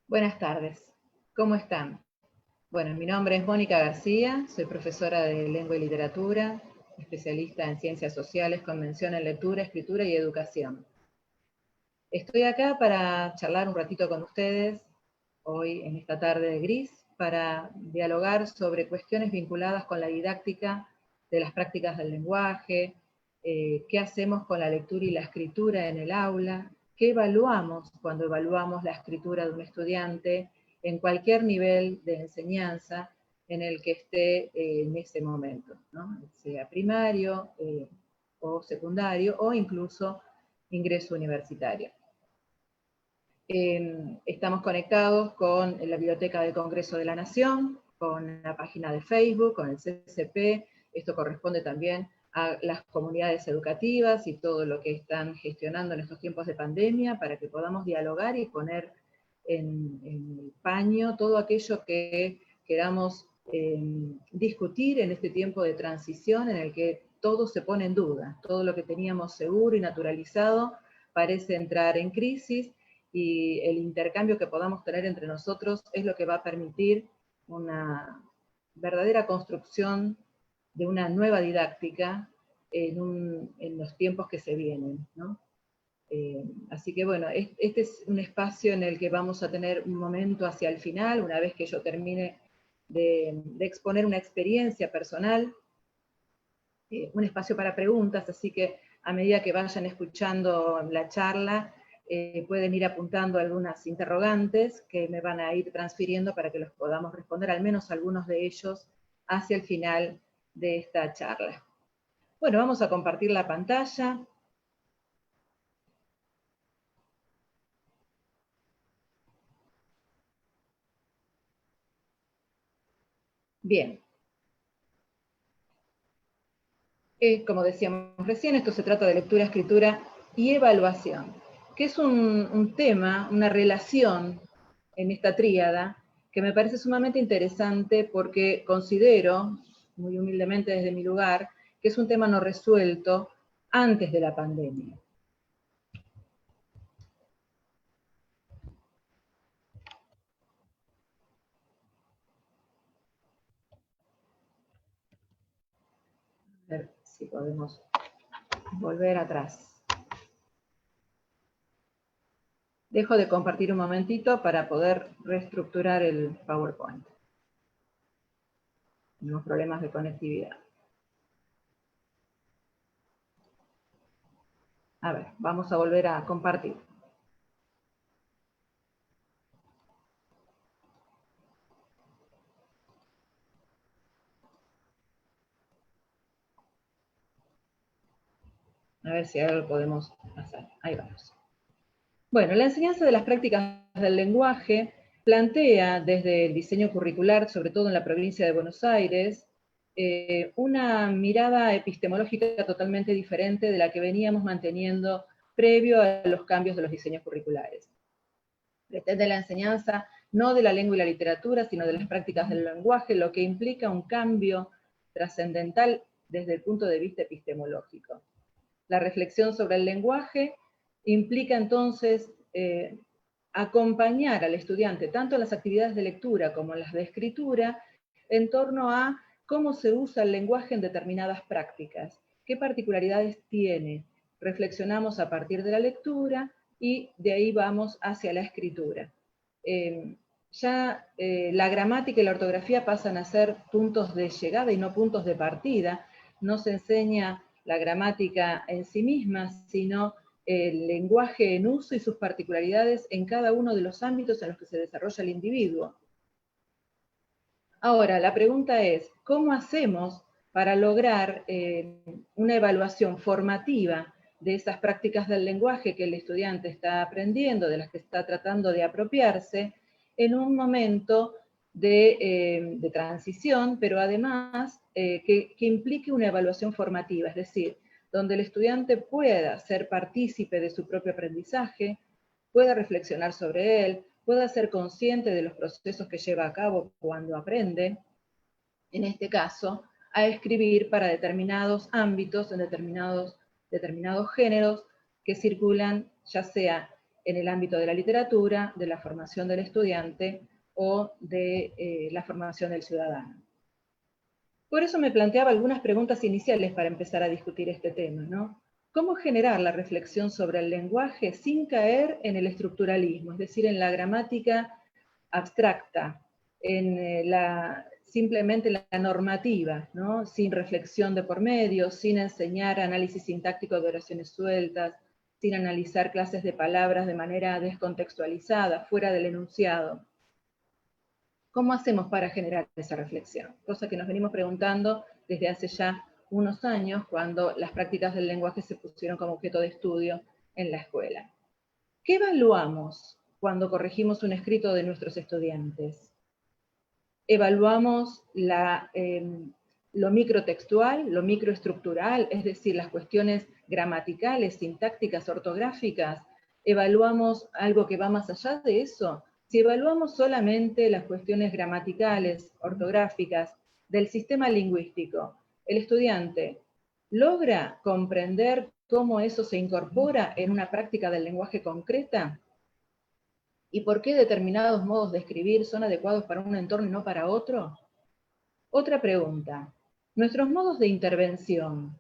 Buenas tardes, ¿cómo están? Bueno, mi nombre es Mónica García, soy profesora de Lengua y Literatura, especialista en Ciencias Sociales con mención en Lectura, Escritura y Educación. Estoy acá para charlar un ratito con ustedes, hoy en esta tarde de gris, para dialogar sobre cuestiones vinculadas con la didáctica de las prácticas del lenguaje, qué hacemos con la lectura y la escritura en el aula, qué evaluamos cuando evaluamos la escritura de un estudiante en cualquier nivel de enseñanza en el que esté en ese momento, ¿no? Sea primario o secundario o incluso ingreso universitario. Estamos conectados con la Biblioteca del Congreso de la Nación, con la página de Facebook, con el CCP. Esto corresponde también a las comunidades educativas y todo lo que están gestionando en estos tiempos de pandemia para que podamos dialogar y poner en el paño todo aquello que queramos discutir en este tiempo de transición en el que todo se pone en duda. Todo lo que teníamos seguro y naturalizado parece entrar en crisis, y el intercambio que podamos tener entre nosotros es lo que va a permitir una verdadera construcción de una nueva didáctica en los tiempos que se vienen, ¿no? Así que bueno, este es un espacio en el que vamos a tener un momento hacia el final, una vez que yo termine de exponer una experiencia personal, un espacio para preguntas, así que a medida que vayan escuchando la charla, pueden ir apuntando algunas interrogantes que me van a ir transfiriendo para que los podamos responder, al menos algunos de ellos, hacia el final de esta charla. Bueno, vamos a compartir la pantalla. Bien. Como decíamos recién, esto se trata de lectura, escritura y evaluación, que es un tema, una relación en esta tríada que me parece sumamente interesante porque considero, muy humildemente desde mi lugar, que es un tema no resuelto antes de la pandemia. A ver si podemos volver atrás. Dejo de compartir un momentito para poder reestructurar el PowerPoint. Tenemos problemas de conectividad. A ver, vamos a volver a compartir. A ver si ahora lo podemos hacer. Ahí vamos. Bueno, la enseñanza de las prácticas del lenguaje plantea desde el diseño curricular, sobre todo en la provincia de Buenos Aires, una mirada epistemológica totalmente diferente de la que veníamos manteniendo previo a los cambios de los diseños curriculares. Pretende la enseñanza no de la lengua y la literatura, sino de las prácticas del lenguaje, lo que implica un cambio trascendental desde el punto de vista epistemológico. La reflexión sobre el lenguaje implica entonces acompañar al estudiante tanto en las actividades de lectura como en las de escritura en torno a cómo se usa el lenguaje en determinadas prácticas, qué particularidades tiene. Reflexionamos a partir de la lectura y de ahí vamos hacia la escritura. La gramática y la ortografía pasan a ser puntos de llegada y no puntos de partida. No se enseña la gramática en sí misma, sino el lenguaje en uso y sus particularidades en cada uno de los ámbitos en los que se desarrolla el individuo. Ahora, la pregunta es, ¿cómo hacemos para lograr una evaluación formativa de esas prácticas del lenguaje que el estudiante está aprendiendo, de las que está tratando de apropiarse, en un momento de transición, pero además que implique una evaluación formativa, es decir, donde el estudiante pueda ser partícipe de su propio aprendizaje, pueda reflexionar sobre él, pueda ser consciente de los procesos que lleva a cabo cuando aprende, en este caso, a escribir para determinados ámbitos, en determinados géneros que circulan ya sea en el ámbito de la literatura, de la formación del estudiante o de la formación del ciudadano. Por eso me planteaba algunas preguntas iniciales para empezar a discutir este tema, ¿no? ¿Cómo generar la reflexión sobre el lenguaje sin caer en el estructuralismo, es decir, en la gramática abstracta, en simplemente la normativa, ¿no? Sin reflexión de por medio, sin enseñar análisis sintáctico de oraciones sueltas, sin analizar clases de palabras de manera descontextualizada, fuera del enunciado? ¿Cómo hacemos para generar esa reflexión? Cosa que nos venimos preguntando desde hace ya unos años, cuando las prácticas del lenguaje se pusieron como objeto de estudio en la escuela. ¿Qué evaluamos cuando corregimos un escrito de nuestros estudiantes? Evaluamos lo microtextual, lo microestructural, es decir, las cuestiones gramaticales, sintácticas, ortográficas. Evaluamos algo que va más allá de eso. Si evaluamos solamente las cuestiones gramaticales, ortográficas, del sistema lingüístico, el estudiante logra comprender cómo eso se incorpora en una práctica del lenguaje concreta, y por qué determinados modos de escribir son adecuados para un entorno y no para otro. Otra pregunta: ¿nuestros modos de intervención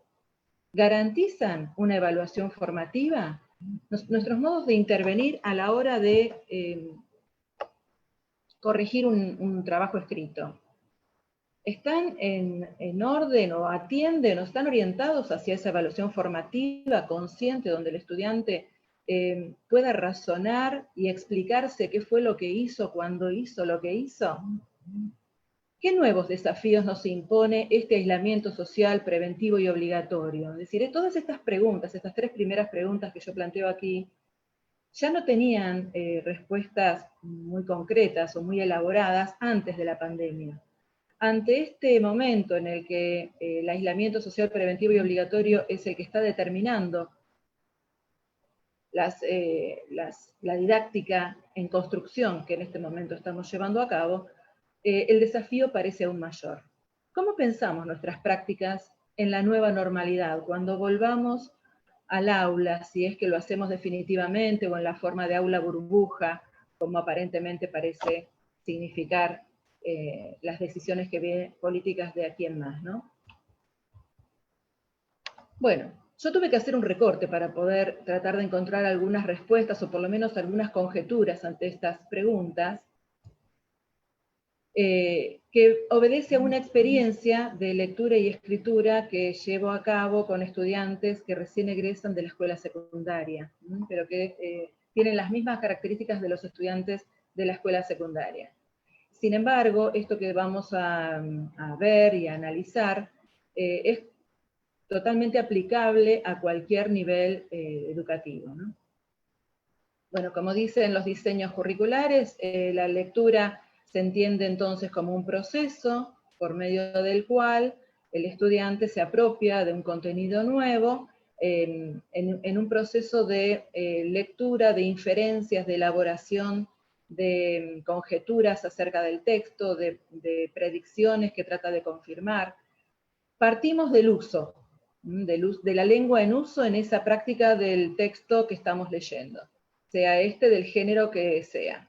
garantizan una evaluación formativa? ¿Nuestros modos de intervenir a la hora de corregir un trabajo escrito están en orden o atienden o están orientados hacia esa evaluación formativa consciente, donde el estudiante pueda razonar y explicarse qué fue lo que hizo cuando hizo lo que hizo? ¿Qué nuevos desafíos nos impone este aislamiento social preventivo y obligatorio? Es decir, todas estas preguntas, estas tres primeras preguntas que yo planteo aquí, ya no tenían respuestas muy concretas o muy elaboradas antes de la pandemia. Ante este momento en el que el aislamiento social preventivo y obligatorio es el que está determinando la didáctica en construcción que en este momento estamos llevando a cabo, el desafío parece aún mayor. ¿Cómo pensamos nuestras prácticas en la nueva normalidad, cuando volvamos al aula, si es que lo hacemos definitivamente o en la forma de aula burbuja, como aparentemente parece significar las decisiones que vienen políticas de aquí en más, ¿no? Bueno, yo tuve que hacer un recorte para poder tratar de encontrar algunas respuestas o por lo menos algunas conjeturas ante estas preguntas, que obedece a una experiencia de lectura y escritura que llevo a cabo con estudiantes que recién egresan de la escuela secundaria, pero que tienen las mismas características de los estudiantes de la escuela secundaria. Sin embargo, esto que vamos a ver y a analizar es totalmente aplicable a cualquier nivel educativo, ¿no? Bueno, como dicen los diseños curriculares, la lectura se entiende entonces como un proceso por medio del cual el estudiante se apropia de un contenido nuevo en un proceso de lectura, de inferencias, de elaboración de conjeturas acerca del texto, de predicciones que trata de confirmar. Partimos del uso, de la lengua en uso en esa práctica del texto que estamos leyendo, sea este del género que sea.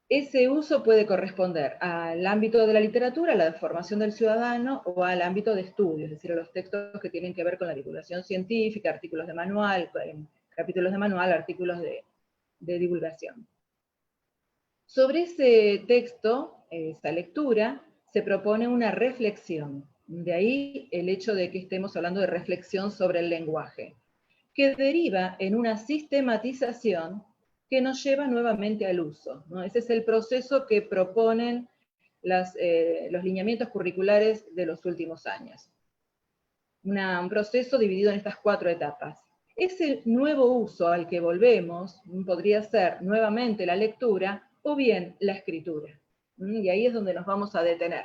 Ese uso puede corresponder al ámbito de la literatura, a la formación del ciudadano, o al ámbito de estudio, es decir, a los textos que tienen que ver con la divulgación científica, artículos de manual, capítulos de manual, artículos de divulgación. Sobre ese texto, esa lectura, se propone una reflexión. De ahí el hecho de que estemos hablando de reflexión sobre el lenguaje, que deriva en una sistematización que nos lleva nuevamente al uso, ¿no? Ese es el proceso que proponen los lineamientos curriculares de los últimos años. Un proceso dividido en estas 4 etapas. Ese nuevo uso al que volvemos podría ser nuevamente la lectura o bien la escritura. Y ahí es donde nos vamos a detener.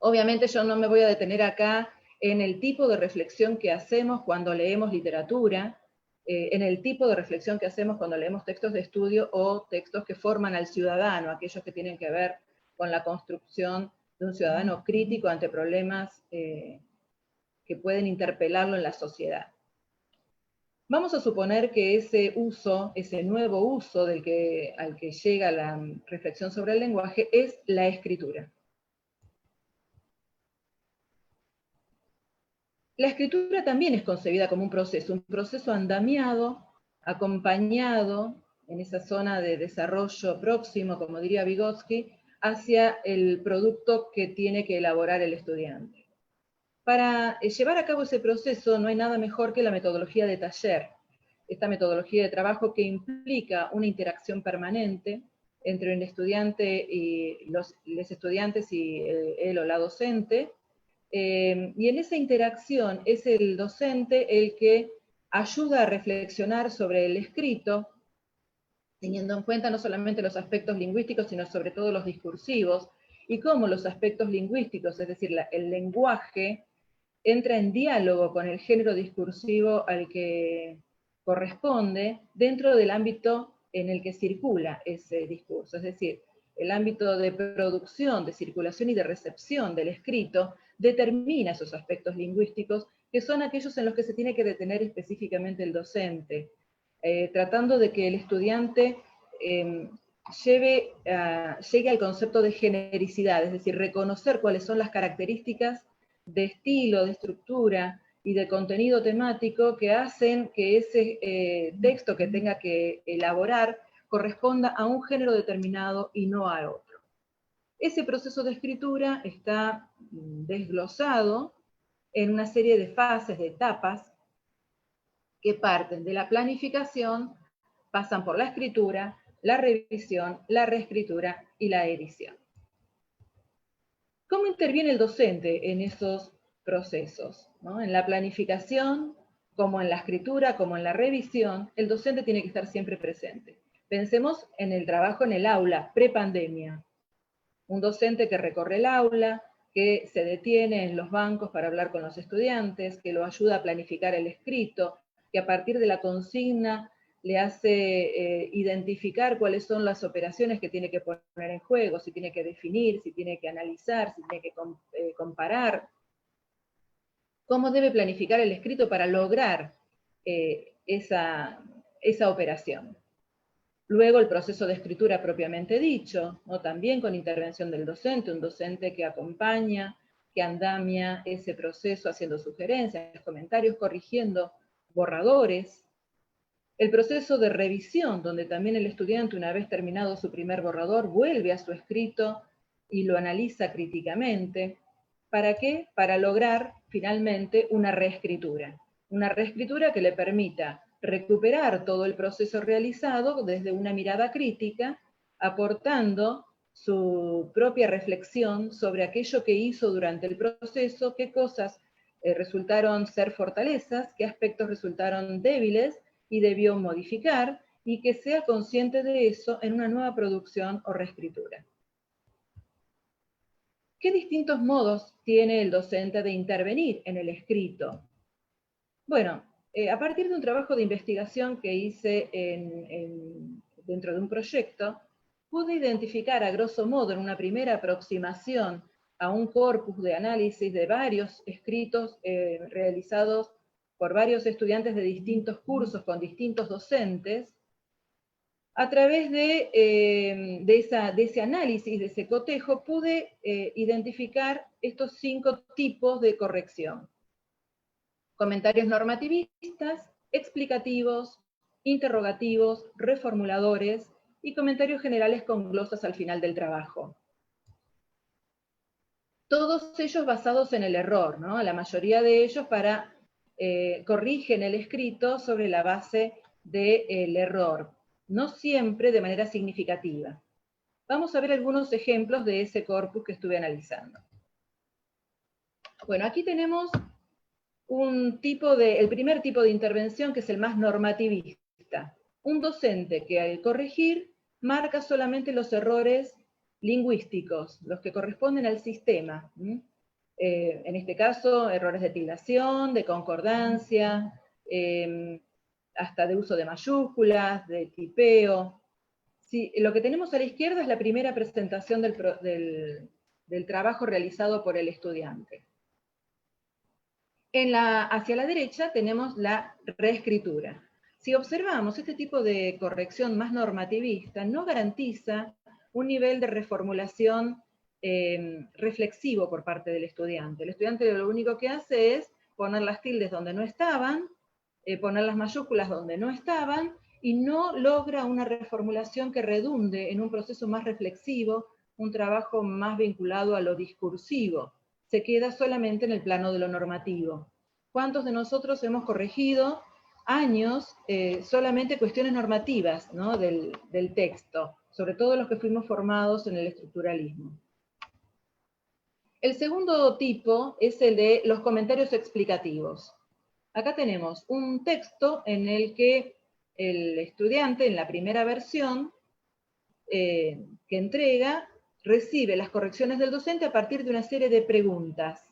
Obviamente yo no me voy a detener acá en el tipo de reflexión que hacemos cuando leemos literatura, en el tipo de reflexión que hacemos cuando leemos textos de estudio o textos que forman al ciudadano, aquellos que tienen que ver con la construcción de un ciudadano crítico ante problemas que pueden interpelarlo en la sociedad. Vamos a suponer que ese uso, ese nuevo uso al que llega la reflexión sobre el lenguaje es la escritura. La escritura también es concebida como un proceso andamiado, acompañado en esa zona de desarrollo próximo, como diría Vygotsky, hacia el producto que tiene que elaborar el estudiante. Para llevar a cabo ese proceso no hay nada mejor que la metodología de taller, esta metodología de trabajo que implica una interacción permanente entre el estudiante y los estudiantes y él o la docente, y en esa interacción es el docente el que ayuda a reflexionar sobre el escrito, teniendo en cuenta no solamente los aspectos lingüísticos, sino sobre todo los discursivos, y cómo los aspectos lingüísticos, es decir, el lenguaje, entra en diálogo con el género discursivo al que corresponde dentro del ámbito en el que circula ese discurso. Es decir, el ámbito de producción, de circulación y de recepción del escrito determina esos aspectos lingüísticos que son aquellos en los que se tiene que detener específicamente el docente, tratando de que el estudiante llegue al concepto de genericidad, es decir, reconocer cuáles son las características de estilo, de estructura y de contenido temático que hacen que ese texto que tenga que elaborar corresponda a un género determinado y no a otro. Ese proceso de escritura está desglosado en una serie de fases, de etapas, que parten de la planificación, pasan por la escritura, la revisión, la reescritura y la edición. ¿Cómo interviene el docente en esos procesos? ¿No? En la planificación, como en la escritura, como en la revisión, el docente tiene que estar siempre presente. Pensemos en el trabajo en el aula, prepandemia. Un docente que recorre el aula, que se detiene en los bancos para hablar con los estudiantes, que lo ayuda a planificar el escrito, que a partir de la consigna le hace identificar cuáles son las operaciones que tiene que poner en juego, si tiene que definir, si tiene que analizar, si tiene que comparar. ¿Cómo debe planificar el escrito para lograr esa operación? Luego el proceso de escritura propiamente dicho, ¿no? También con intervención del docente, un docente que acompaña, que andamia ese proceso haciendo sugerencias, comentarios, corrigiendo borradores. El proceso de revisión, donde también el estudiante, una vez terminado su primer borrador, vuelve a su escrito y lo analiza críticamente. ¿Para qué? Para lograr finalmente una reescritura. Una reescritura que le permita recuperar todo el proceso realizado desde una mirada crítica, aportando su propia reflexión sobre aquello que hizo durante el proceso, qué cosas resultaron ser fortalezas, qué aspectos resultaron débiles y debió modificar, y que sea consciente de eso en una nueva producción o reescritura. ¿Qué distintos modos tiene el docente de intervenir en el escrito? Bueno, a partir de un trabajo de investigación que hice dentro de un proyecto, pude identificar a grosso modo en una primera aproximación a un corpus de análisis de varios escritos realizados por varios estudiantes de distintos cursos con distintos docentes. A través de ese análisis, de ese cotejo, pude identificar estos 5 tipos de corrección. Comentarios normativistas, explicativos, interrogativos, reformuladores y comentarios generales con glosas al final del trabajo. Todos ellos basados en el error, ¿no? La mayoría de ellos corrigen el escrito sobre la base del error, no siempre de manera significativa. Vamos a ver algunos ejemplos de ese corpus que estuve analizando. Bueno, aquí tenemos el primer tipo de intervención, que es el más normativista. Un docente que al corregir marca solamente los errores lingüísticos, los que corresponden al sistema. En este caso, errores de tildación, de concordancia, hasta de uso de mayúsculas, de tipeo. Sí, lo que tenemos a la izquierda es la primera presentación del trabajo realizado por el estudiante. Hacia la derecha tenemos la reescritura. Si observamos, este tipo de corrección más normativista no garantiza un nivel de reformulación reflexivo por parte del estudiante. El estudiante lo único que hace es poner las tildes donde no estaban, poner las mayúsculas donde no estaban, y no logra una reformulación que redunde en un proceso más reflexivo, un trabajo más vinculado a lo discursivo. Se queda solamente en el plano de lo normativo. ¿Cuántos de nosotros hemos corregido años solamente cuestiones normativas, ¿no?, del texto? Sobre todo los que fuimos formados en el estructuralismo. El segundo tipo es el de los comentarios explicativos. Acá tenemos un texto en el que el estudiante, en la primera versión que entrega, recibe las correcciones del docente a partir de una serie de preguntas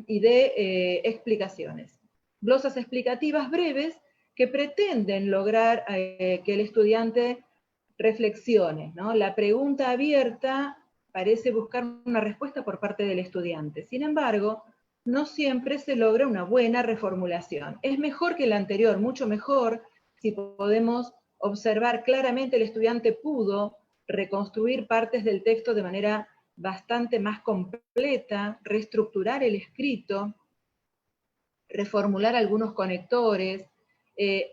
y de explicaciones. Glosas explicativas breves que pretenden lograr que el estudiante reflexione, ¿no? La pregunta abierta parece buscar una respuesta por parte del estudiante. Sin embargo, no siempre se logra una buena reformulación. Es mejor que la anterior, mucho mejor, si podemos observar claramente el estudiante pudo reconstruir partes del texto de manera bastante más completa, reestructurar el escrito, reformular algunos conectores,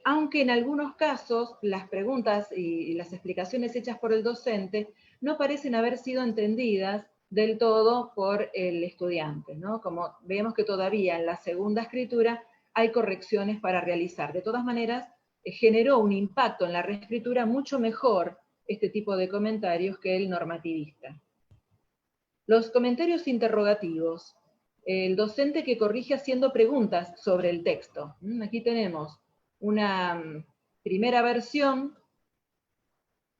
aunque en algunos casos las preguntas y las explicaciones hechas por el docente no parecen haber sido entendidas del todo por el estudiante, ¿no? Como vemos que todavía en la segunda escritura hay correcciones para realizar. De todas maneras, generó un impacto en la reescritura mucho mejor este tipo de comentarios que el normativista. Los comentarios interrogativos. El docente que corrige haciendo preguntas sobre el texto. Aquí tenemos una primera versión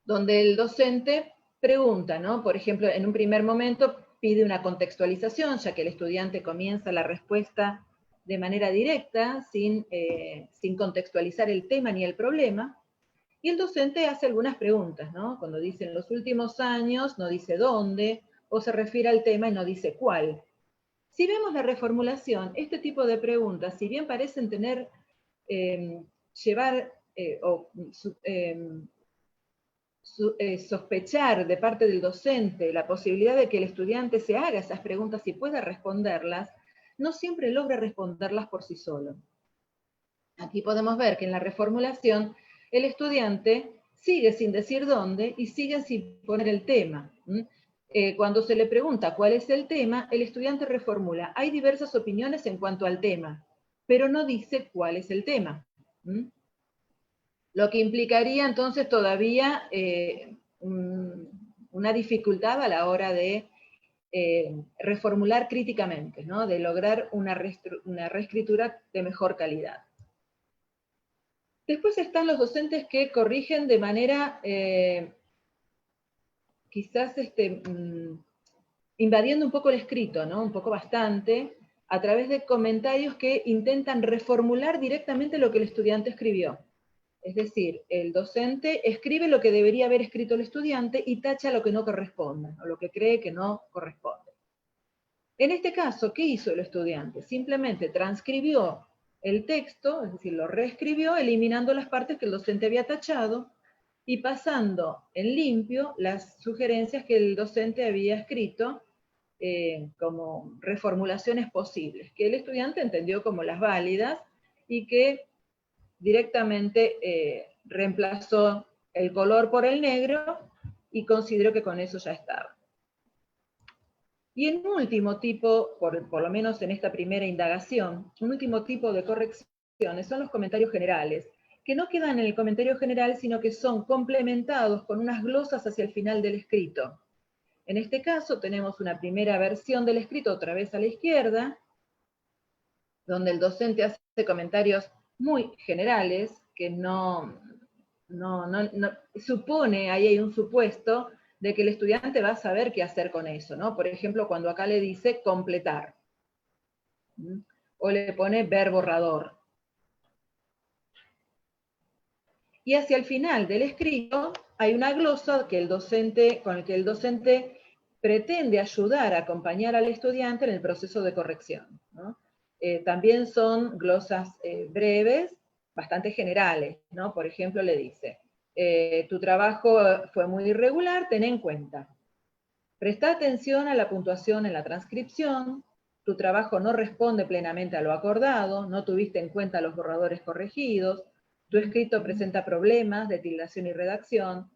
donde el docente pregunta, ¿no? Por ejemplo, en un primer momento pide una contextualización, ya que el estudiante comienza la respuesta de manera directa, sin contextualizar el tema ni el problema, y el docente hace algunas preguntas, ¿no? Cuando dice en los últimos años, no dice dónde, o se refiere al tema y no dice cuál. Si vemos la reformulación, este tipo de preguntas, si bien parecen tener, sospechar de parte del docente la posibilidad de que el estudiante se haga esas preguntas y pueda responderlas, no siempre logra responderlas por sí solo. Aquí podemos ver que en la reformulación el estudiante sigue sin decir dónde y sigue sin poner el tema. Cuando se le pregunta cuál es el tema, el estudiante reformula. Hay diversas opiniones en cuanto al tema, pero no dice cuál es el tema. Lo que implicaría entonces todavía una dificultad a la hora de reformular críticamente, ¿no? De lograr una reescritura de mejor calidad. Después están los docentes que corrigen de manera quizás invadiendo un poco el escrito, ¿no? Un poco bastante, a través de comentarios que intentan reformular directamente lo que el estudiante escribió. Es decir, el docente escribe lo que debería haber escrito el estudiante y tacha lo que no corresponde, o lo que cree que no corresponde. En este caso, ¿qué hizo el estudiante? Simplemente transcribió el texto, es decir, lo reescribió, eliminando las partes que el docente había tachado y pasando en limpio las sugerencias que el docente había escrito como reformulaciones posibles, que el estudiante entendió como las válidas y que directamente reemplazó el color por el negro y consideró que con eso ya estaba. Y en un último tipo, por lo menos en esta primera indagación, un último tipo de correcciones son los comentarios generales, que no quedan en el comentario general, sino que son complementados con unas glosas hacia el final del escrito. En este caso tenemos una primera versión del escrito, otra vez a la izquierda, donde el docente hace comentarios muy generales, que supone, ahí hay un supuesto, de que el estudiante va a saber qué hacer con eso, ¿no? Por ejemplo, cuando acá le dice completar, o le pone ver borrador. Y hacia el final del escrito hay una glosa que con el que el docente pretende ayudar a acompañar al estudiante en el proceso de corrección, ¿no? También son glosas breves, bastante generales, ¿no? Por ejemplo, le dice, tu trabajo fue muy irregular, ten en cuenta. Presta atención a la puntuación en la transcripción, tu trabajo no responde plenamente a lo acordado, no tuviste en cuenta los borradores corregidos, tu escrito presenta problemas de tildación y redacción,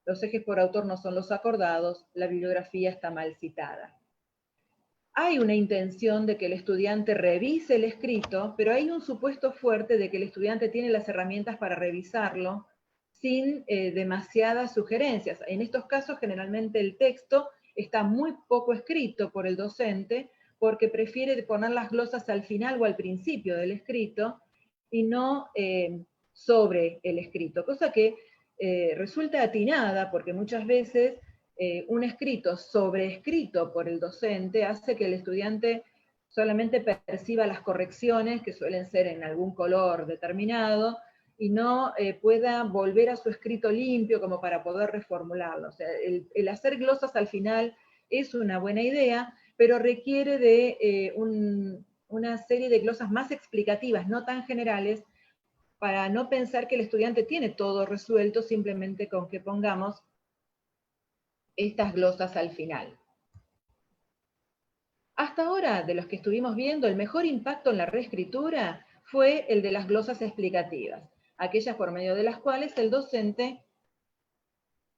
los ejes por autor no son los acordados, la bibliografía está mal citada. Hay una intención de que el estudiante revise el escrito, pero hay un supuesto fuerte de que el estudiante tiene las herramientas para revisarlo sin demasiadas sugerencias. En estos casos, generalmente el texto está muy poco escrito por el docente porque prefiere poner las glosas al final o al principio del escrito y no sobre el escrito, cosa que resulta atinada porque muchas veces un escrito sobreescrito por el docente hace que el estudiante solamente perciba las correcciones, que suelen ser en algún color determinado, y no pueda volver a su escrito limpio como para poder reformularlo. O sea, el hacer glosas al final es una buena idea, pero requiere de una serie de glosas más explicativas, no tan generales, para no pensar que el estudiante tiene todo resuelto simplemente con que pongamos estas glosas al final. Hasta ahora, de los que estuvimos viendo, el mejor impacto en la reescritura fue el de las glosas explicativas, aquellas por medio de las cuales el docente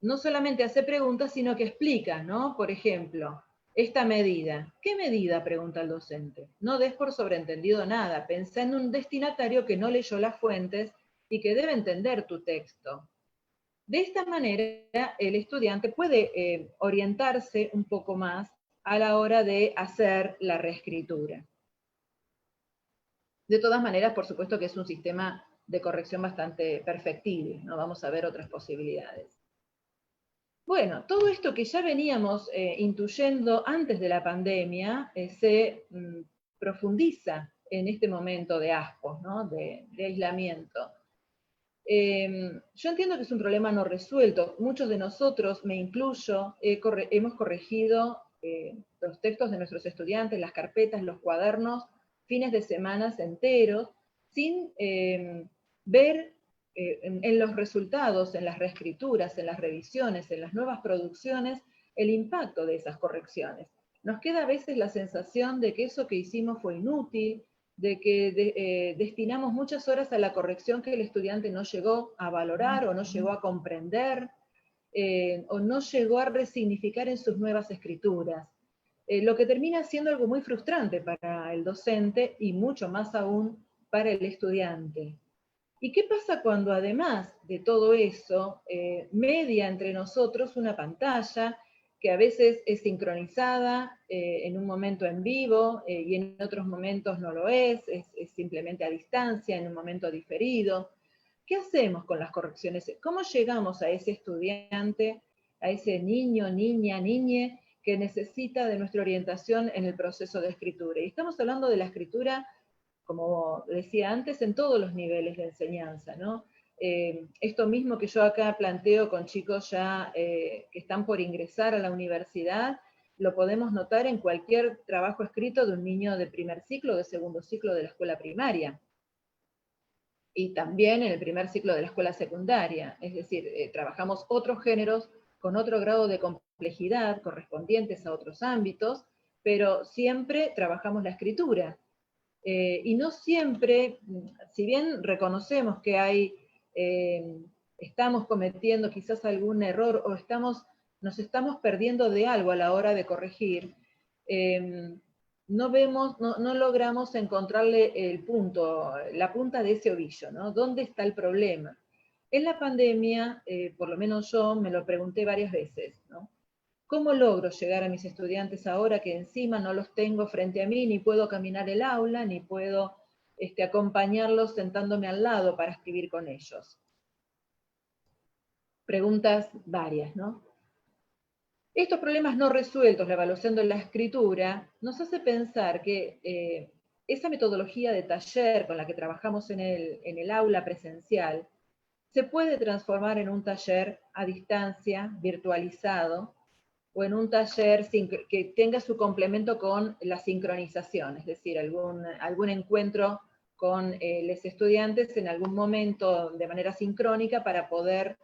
no solamente hace preguntas, sino que explica, ¿no? Por ejemplo, esta medida. ¿Qué medida?, pregunta el docente. No des por sobreentendido nada, pensá en un destinatario que no leyó las fuentes y que debe entender tu texto. De esta manera, el estudiante puede orientarse un poco más a la hora de hacer la reescritura. De todas maneras, por supuesto que es un sistema de corrección bastante perfectible, ¿no? Vamos a ver otras posibilidades. Bueno, todo esto que ya veníamos intuyendo antes de la pandemia se profundiza en este momento de ascos, ¿no? de aislamiento. Yo entiendo que es un problema no resuelto. Muchos de nosotros, me incluyo, hemos corregido los textos de nuestros estudiantes, las carpetas, los cuadernos, fines de semanas enteros, sin ver en los resultados, en las reescrituras, en las revisiones, en las nuevas producciones, el impacto de esas correcciones. Nos queda a veces la sensación de que eso que hicimos fue inútil, de que destinamos muchas horas a la corrección que el estudiante no llegó a valorar o no llegó a comprender o no llegó a resignificar en sus nuevas escrituras. Lo que termina siendo algo muy frustrante para el docente y mucho más aún para el estudiante. ¿Y qué pasa cuando además de todo eso media entre nosotros una pantalla que a veces es sincronizada en un momento en vivo y en otros momentos no lo es simplemente a distancia, en un momento diferido? ¿Qué hacemos con las correcciones? ¿Cómo llegamos a ese estudiante, a ese niño, niña, niñe que necesita de nuestra orientación en el proceso de escritura? Y estamos hablando de la escritura, como decía antes, en todos los niveles de enseñanza, ¿no? Esto mismo que yo acá planteo con chicos ya que están por ingresar a la universidad, lo podemos notar en cualquier trabajo escrito de un niño de primer ciclo o de segundo ciclo de la escuela primaria. Y también en el primer ciclo de la escuela secundaria. Es decir, trabajamos otros géneros con otro grado de complejidad correspondientes a otros ámbitos, pero siempre trabajamos la escritura. Y no siempre, si bien reconocemos que estamos cometiendo quizás algún error o nos estamos perdiendo de algo a la hora de corregir, no logramos encontrarle el punto, la punta de ese ovillo, ¿no? ¿Dónde está el problema? En la pandemia, por lo menos yo me lo pregunté varias veces, ¿no? ¿Cómo logro llegar a mis estudiantes ahora que encima no los tengo frente a mí, ni puedo caminar el aula, ni puedo acompañarlos sentándome al lado para escribir con ellos? Preguntas varias, ¿no? Estos problemas no resueltos, la evaluación de la escritura, nos hace pensar que esa metodología de taller con la que trabajamos en el aula presencial se puede transformar en un taller a distancia, virtualizado, o en un taller que tenga su complemento con la sincronización, es decir, algún encuentro con los estudiantes en algún momento de manera sincrónica para poder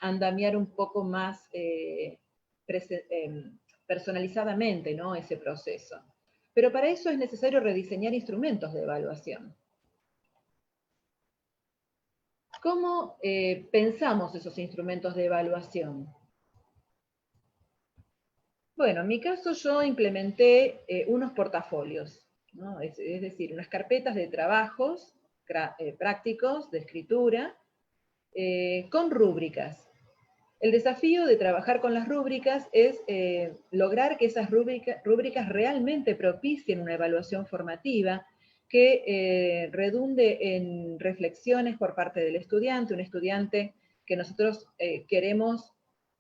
andamiar un poco más personalizadamente, ¿no?, ese proceso. Pero para eso es necesario rediseñar instrumentos de evaluación. ¿Cómo pensamos esos instrumentos de evaluación? Bueno, en mi caso yo implementé unos portafolios, ¿no? Es decir, unas carpetas de trabajos prácticos de escritura con rúbricas. El desafío de trabajar con las rúbricas es lograr que esas rúbricas realmente propicien una evaluación formativa que redunde en reflexiones por parte del estudiante, un estudiante que nosotros queremos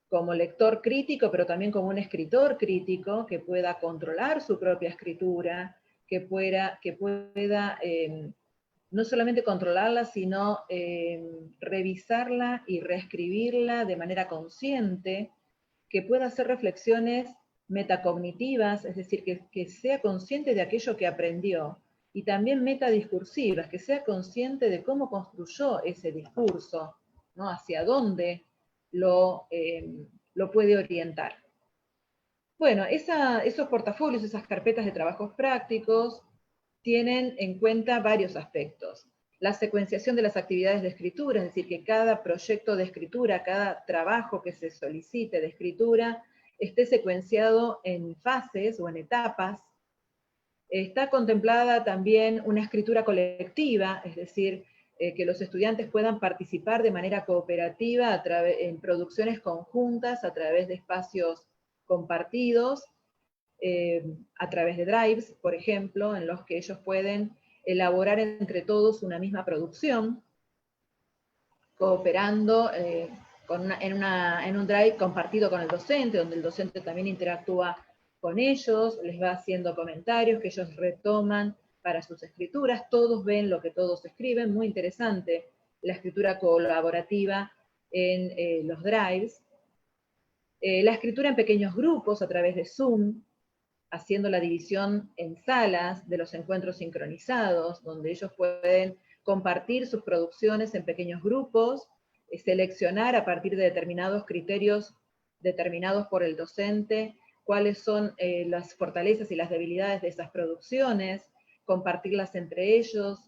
como lector crítico, pero también como un escritor crítico, que pueda controlar su propia escritura, que pueda no solamente controlarla, sino revisarla y reescribirla de manera consciente, que pueda hacer reflexiones metacognitivas, es decir, que sea consciente de aquello que aprendió, y también metadiscursivas, que sea consciente de cómo construyó ese discurso, ¿no?, hacia dónde lo puede orientar. Bueno, esos portafolios, esas carpetas de trabajos prácticos, tienen en cuenta varios aspectos. La secuenciación de las actividades de escritura, es decir, que cada proyecto de escritura, cada trabajo que se solicite de escritura, esté secuenciado en fases o en etapas. Está contemplada también una escritura colectiva, es decir, que los estudiantes puedan participar de manera cooperativa en producciones conjuntas a través de espacios compartidos, a través de drives, por ejemplo, en los que ellos pueden elaborar entre todos una misma producción, cooperando en un drive compartido con el docente, donde el docente también interactúa con ellos, les va haciendo comentarios que ellos retoman para sus escrituras, todos ven lo que todos escriben, muy interesante la escritura colaborativa en los drives. La escritura en pequeños grupos a través de Zoom, haciendo la división en salas de los encuentros sincronizados, donde ellos pueden compartir sus producciones en pequeños grupos, seleccionar a partir de determinados criterios determinados por el docente, cuáles son las fortalezas y las debilidades de esas producciones, compartirlas entre ellos,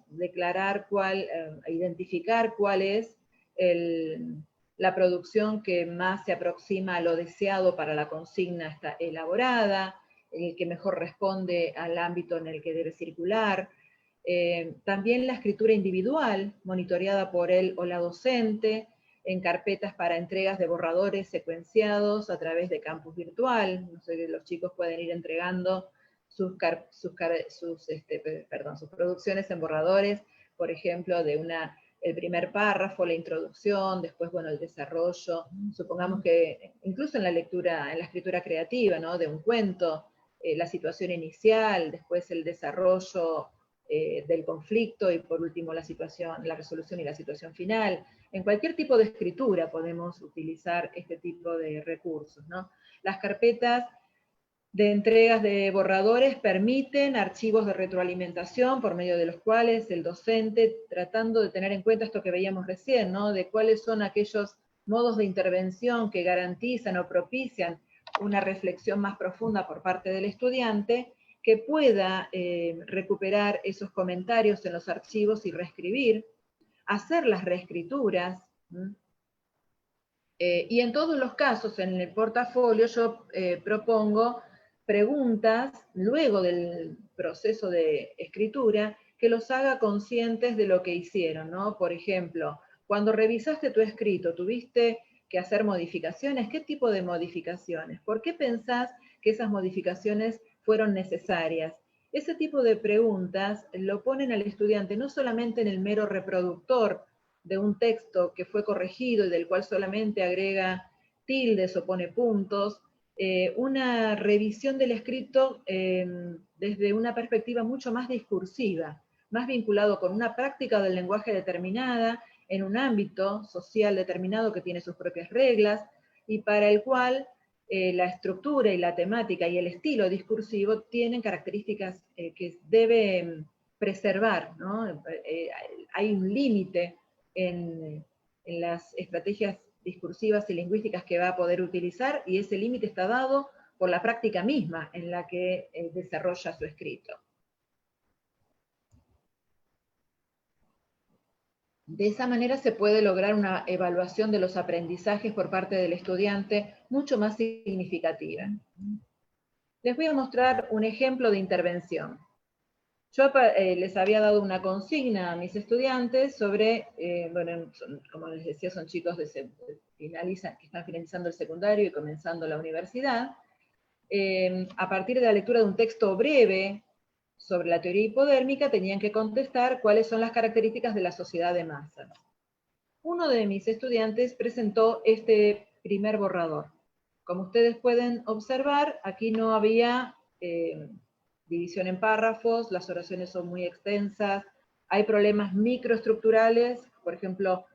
identificar cuál es la producción que más se aproxima a lo deseado para la consigna elaborada, el que mejor responde al ámbito en el que debe circular. También la escritura individual, monitoreada por él o la docente, en carpetas para entregas de borradores secuenciados a través de campus virtual. No sé, los chicos pueden ir entregando sus producciones en borradores, por ejemplo, el primer párrafo, la introducción, después, bueno, el desarrollo. Supongamos que incluso en la escritura creativa, ¿no?, de un cuento, la situación inicial, después el desarrollo del conflicto y por último la resolución y la situación final. En cualquier tipo de escritura podemos utilizar este tipo de recursos, ¿no? Las carpetas de entregas de borradores permiten archivos de retroalimentación por medio de los cuales el docente, tratando de tener en cuenta esto que veíamos recién, ¿no?, de cuáles son aquellos modos de intervención que garantizan o propician una reflexión más profunda por parte del estudiante, que pueda recuperar esos comentarios en los archivos y reescribir, hacer las reescrituras. Y en todos los casos, en el portafolio, yo propongo preguntas, luego del proceso de escritura, que los haga conscientes de lo que hicieron, ¿no? Por ejemplo, cuando revisaste tu escrito, ¿tuviste que hacer modificaciones? ¿Qué tipo de modificaciones? ¿Por qué pensás que esas modificaciones fueron necesarias? Ese tipo de preguntas lo ponen al estudiante no solamente en el mero reproductor de un texto que fue corregido y del cual solamente agrega tildes o pone puntos, una revisión del escrito desde una perspectiva mucho más discursiva, más vinculado con una práctica del lenguaje determinada, en un ámbito social determinado que tiene sus propias reglas, y para el cual la estructura y la temática y el estilo discursivo tienen características que debe preservar, ¿no? Hay un límite en las estrategias discursivas y lingüísticas que va a poder utilizar, y ese límite está dado por la práctica misma en la que desarrolla su escrito. De esa manera se puede lograr una evaluación de los aprendizajes por parte del estudiante mucho más significativa. Les voy a mostrar un ejemplo de intervención. Yo les había dado una consigna a mis estudiantes sobre, bueno, como les decía, son chicos que están finalizando el secundario y comenzando la universidad. A partir de la lectura de un texto breve sobre la teoría hipodérmica, tenían que contestar cuáles son las características de la sociedad de masas. Uno de mis estudiantes presentó este primer borrador. Como ustedes pueden observar, aquí no había división en párrafos, las oraciones son muy extensas, hay problemas microestructurales, por ejemplo,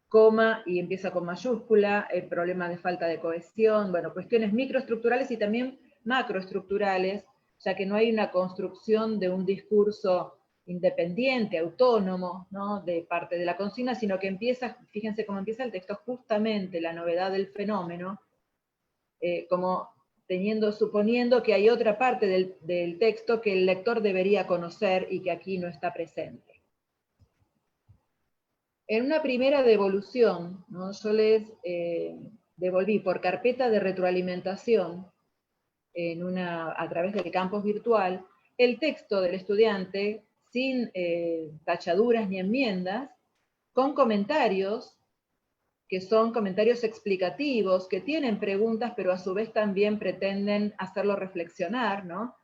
coma y empieza con mayúscula, el problema de falta de cohesión, bueno, cuestiones microestructurales y también macroestructurales, ya que no hay una construcción de un discurso independiente, autónomo, ¿no?, de parte de la consigna, sino que empieza, fíjense cómo empieza el texto, justamente la novedad del fenómeno, como suponiendo que hay otra parte del texto que el lector debería conocer y que aquí no está presente. En una primera devolución, ¿no?, yo les devolví por carpeta de retroalimentación a través del campus virtual el texto del estudiante sin tachaduras ni enmiendas, con comentarios que son comentarios explicativos, que tienen preguntas, pero a su vez también pretenden hacerlo reflexionar, ¿no?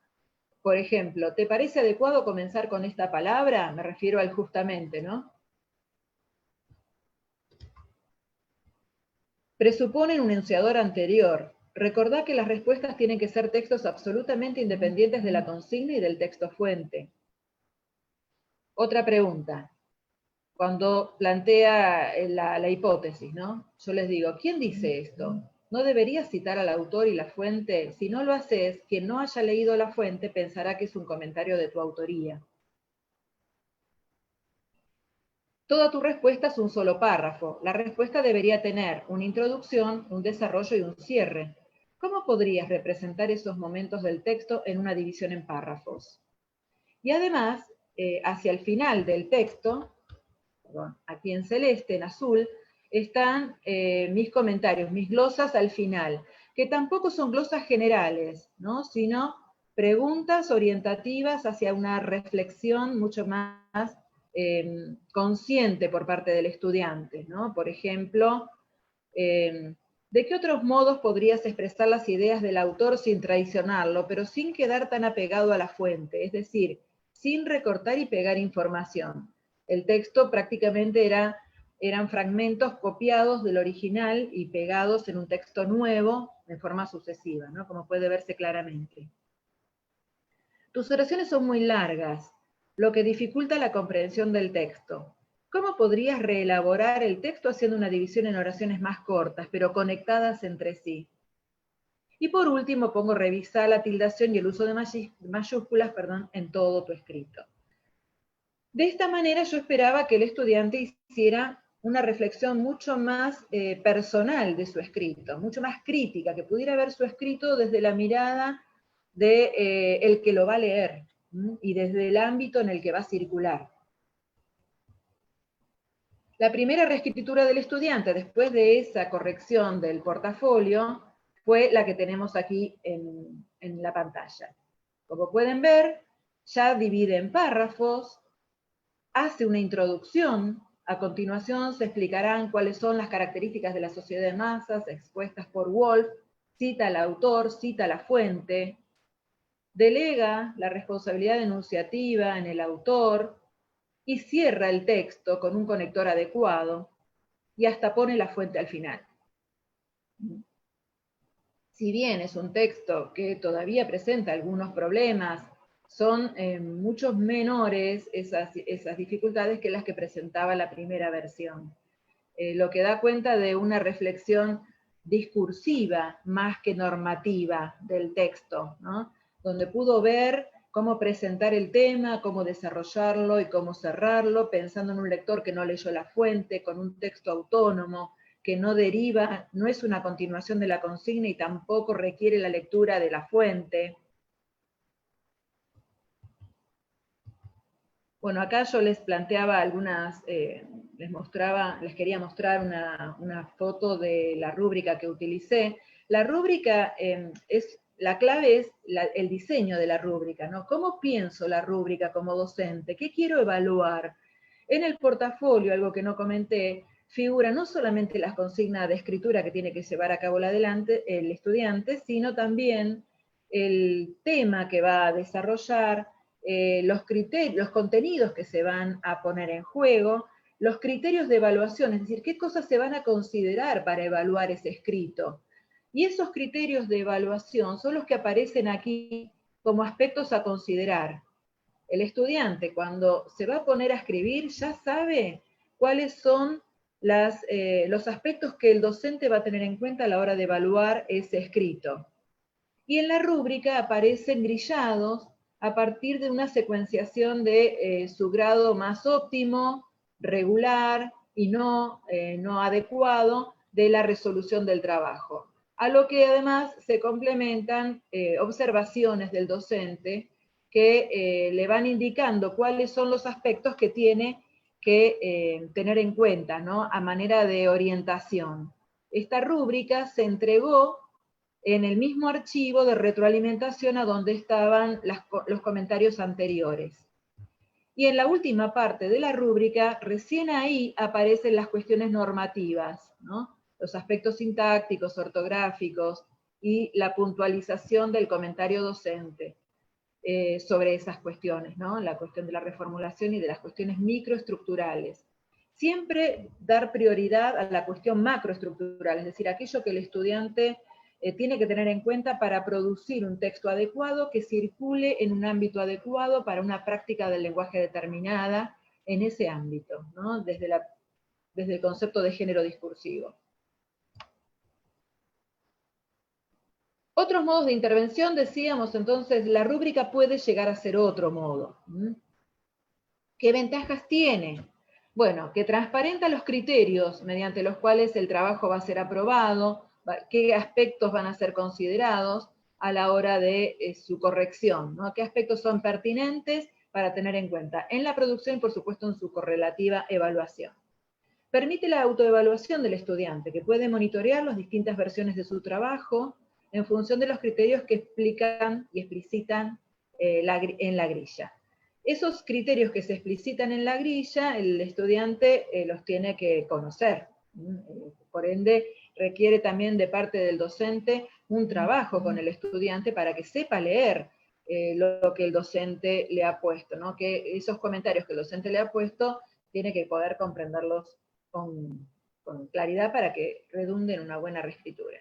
Por ejemplo, ¿te parece adecuado comenzar con esta palabra? Me refiero al justamente, ¿no? Presupone un enunciador anterior. Recordá que las respuestas tienen que ser textos absolutamente independientes de la consigna y del texto fuente. Otra pregunta. Cuando plantea la hipótesis, ¿no? Yo les digo, ¿quién dice esto? ¿No deberías citar al autor y la fuente? Si no lo haces, quien no haya leído la fuente pensará que es un comentario de tu autoría. Toda tu respuesta es un solo párrafo. La respuesta debería tener una introducción, un desarrollo y un cierre. ¿Cómo podrías representar esos momentos del texto en una división en párrafos? Y además, hacia el final del texto, aquí en celeste, en azul, están mis comentarios, mis glosas al final, que tampoco son glosas generales, ¿no?, sino preguntas orientativas hacia una reflexión mucho más consciente por parte del estudiante, ¿no? Por ejemplo, ¿de qué otros modos podrías expresar las ideas del autor sin traicionarlo, pero sin quedar tan apegado a la fuente? Es decir, sin recortar y pegar información. El texto prácticamente eran fragmentos copiados del original y pegados en un texto nuevo de forma sucesiva, ¿no?, como puede verse claramente. Tus oraciones son muy largas, lo que dificulta la comprensión del texto. ¿Cómo podrías reelaborar el texto haciendo una división en oraciones más cortas, pero conectadas entre sí? Y por último, pongo revisar la tildación y el uso de mayúsculas, en todo tu escrito. De esta manera yo esperaba que el estudiante hiciera una reflexión mucho más personal de su escrito, mucho más crítica, que pudiera ver su escrito desde la mirada de el que lo va a leer y desde el ámbito en el que va a circular. La primera reescritura del estudiante, después de esa corrección del portafolio, fue la que tenemos aquí en la pantalla. Como pueden ver, ya divide en párrafos, hace una introducción, a continuación se explicarán cuáles son las características de la sociedad de masas expuestas por Wolff, cita al autor, cita la fuente, delega la responsabilidad enunciativa en el autor y cierra el texto con un conector adecuado y hasta pone la fuente al final. Si bien es un texto que todavía presenta algunos problemas, son muchos menores esas dificultades que las que presentaba la primera versión. Lo que da cuenta de una reflexión discursiva más que normativa del texto, ¿no? Donde pudo ver cómo presentar el tema, cómo desarrollarlo y cómo cerrarlo, pensando en un lector que no leyó la fuente, con un texto autónomo, que no deriva, no es una continuación de la consigna y tampoco requiere la lectura de la fuente. Bueno, acá yo les planteaba algunas, les quería mostrar una foto de la rúbrica que utilicé. La rúbrica la clave es el diseño de la rúbrica, ¿no? ¿Cómo pienso la rúbrica como docente? ¿Qué quiero evaluar? En el portafolio, algo que no comenté, figura no solamente las consignas de escritura que tiene que llevar a cabo el estudiante, sino también el tema que va a desarrollar, los criterios, los contenidos que se van a poner en juego, los criterios de evaluación, es decir, qué cosas se van a considerar para evaluar ese escrito. Y esos criterios de evaluación son los que aparecen aquí como aspectos a considerar. El estudiante, cuando se va a poner a escribir, ya sabe cuáles son los aspectos que el docente va a tener en cuenta a la hora de evaluar ese escrito. Y en la rúbrica aparecen grillados a partir de una secuenciación de su grado más óptimo, regular y no adecuado de la resolución del trabajo. A lo que además se complementan observaciones del docente que le van indicando cuáles son los aspectos que tiene que tener en cuenta, ¿no? A manera de orientación. Esta rúbrica se entregó en el mismo archivo de retroalimentación a donde estaban los comentarios anteriores. Y en la última parte de la rúbrica, recién ahí aparecen las cuestiones normativas, ¿no? Los aspectos sintácticos, ortográficos y la puntualización del comentario docente sobre esas cuestiones, ¿no? La cuestión de la reformulación y de las cuestiones microestructurales. Siempre dar prioridad a la cuestión macroestructural, es decir, aquello que el estudiante tiene que tener en cuenta para producir un texto adecuado que circule en un ámbito adecuado para una práctica del lenguaje determinada en ese ámbito, ¿no? Desde el concepto de género discursivo. Otros modos de intervención, decíamos entonces, la rúbrica puede llegar a ser otro modo. ¿Qué ventajas tiene? Bueno, que transparenta los criterios mediante los cuales el trabajo va a ser aprobado, qué aspectos van a ser considerados a la hora de su corrección, ¿no? Qué aspectos son pertinentes para tener en cuenta en la producción y, por supuesto, en su correlativa evaluación. Permite la autoevaluación del estudiante, que puede monitorear las distintas versiones de su trabajo en función de los criterios que explican y explicitan en la grilla. Esos criterios que se explicitan en la grilla, el estudiante los tiene que conocer. Por ende, requiere también de parte del docente un trabajo con el estudiante para que sepa leer lo que el docente le ha puesto, ¿no? Que esos comentarios que el docente le ha puesto tiene que poder comprenderlos con claridad para que redunde en una buena reescritura.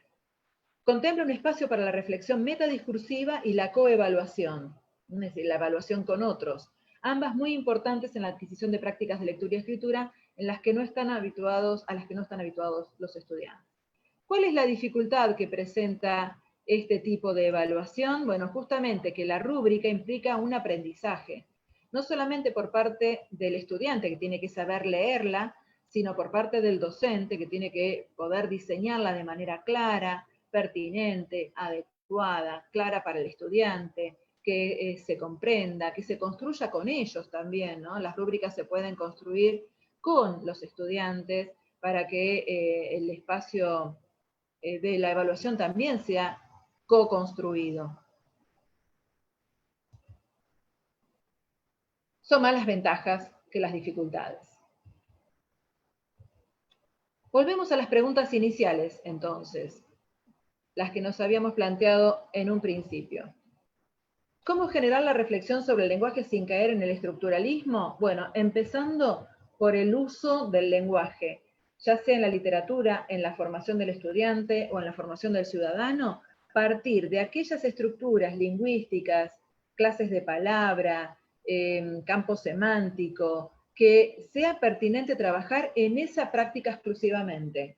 Contempla un espacio para la reflexión metadiscursiva y la coevaluación, es decir, la evaluación con otros, ambas muy importantes en la adquisición de prácticas de lectura y escritura a las que no están habituados los estudiantes. ¿Cuál es la dificultad que presenta este tipo de evaluación? Bueno, justamente que la rúbrica implica un aprendizaje, no solamente por parte del estudiante que tiene que saber leerla, sino por parte del docente que tiene que poder diseñarla de manera clara, pertinente, adecuada, clara para el estudiante, que se comprenda, que se construya con ellos también, ¿no? Las rúbricas se pueden construir con los estudiantes para que el espacio de la evaluación también sea co-construido. Son más las ventajas que las dificultades. Volvemos a las preguntas iniciales, entonces, las que nos habíamos planteado en un principio. ¿Cómo generar la reflexión sobre el lenguaje sin caer en el estructuralismo? Bueno, empezando por el uso del lenguaje, ya sea en la literatura, en la formación del estudiante o en la formación del ciudadano, partir de aquellas estructuras lingüísticas, clases de palabra, campo semántico, que sea pertinente trabajar en esa práctica exclusivamente.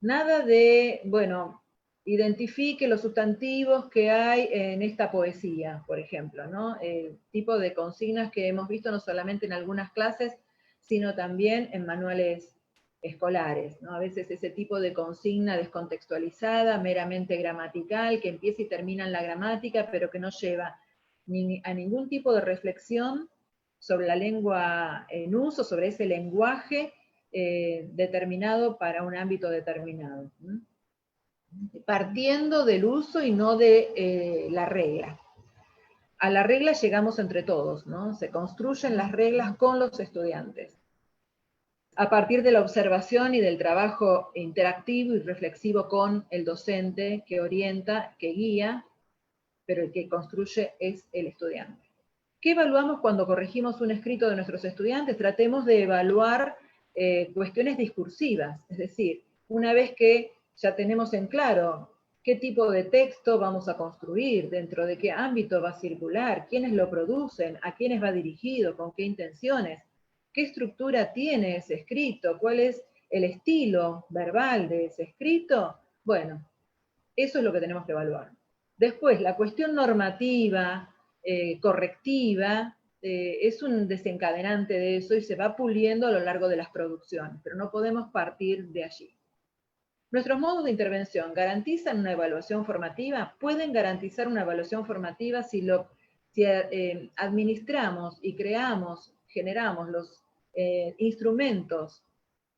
Nada de, bueno, identifique los sustantivos que hay en esta poesía, por ejemplo, ¿no? El tipo de consignas que hemos visto no solamente en algunas clases, sino también en manuales escolares, ¿no? A veces ese tipo de consigna descontextualizada, meramente gramatical, que empieza y termina en la gramática, pero que no lleva a ningún tipo de reflexión sobre la lengua en uso, sobre ese lenguaje determinado para un ámbito determinado. Partiendo del uso y no de la regla. A la regla llegamos entre todos, ¿no? Se construyen las reglas con los estudiantes. A partir de la observación y del trabajo interactivo y reflexivo con el docente que orienta, que guía, pero el que construye es el estudiante. ¿Qué evaluamos cuando corregimos un escrito de nuestros estudiantes? Tratemos de evaluar cuestiones discursivas, es decir, una vez que ya tenemos en claro qué tipo de texto vamos a construir, dentro de qué ámbito va a circular, quiénes lo producen, a quiénes va dirigido, con qué intenciones, qué estructura tiene ese escrito, cuál es el estilo verbal de ese escrito, bueno, eso es lo que tenemos que evaluar. Después, la cuestión normativa, correctiva, es un desencadenante de eso y se va puliendo a lo largo de las producciones, pero no podemos partir de allí. Nuestros modos de intervención garantizan una evaluación formativa, pueden garantizar una evaluación formativa si administramos y generamos los instrumentos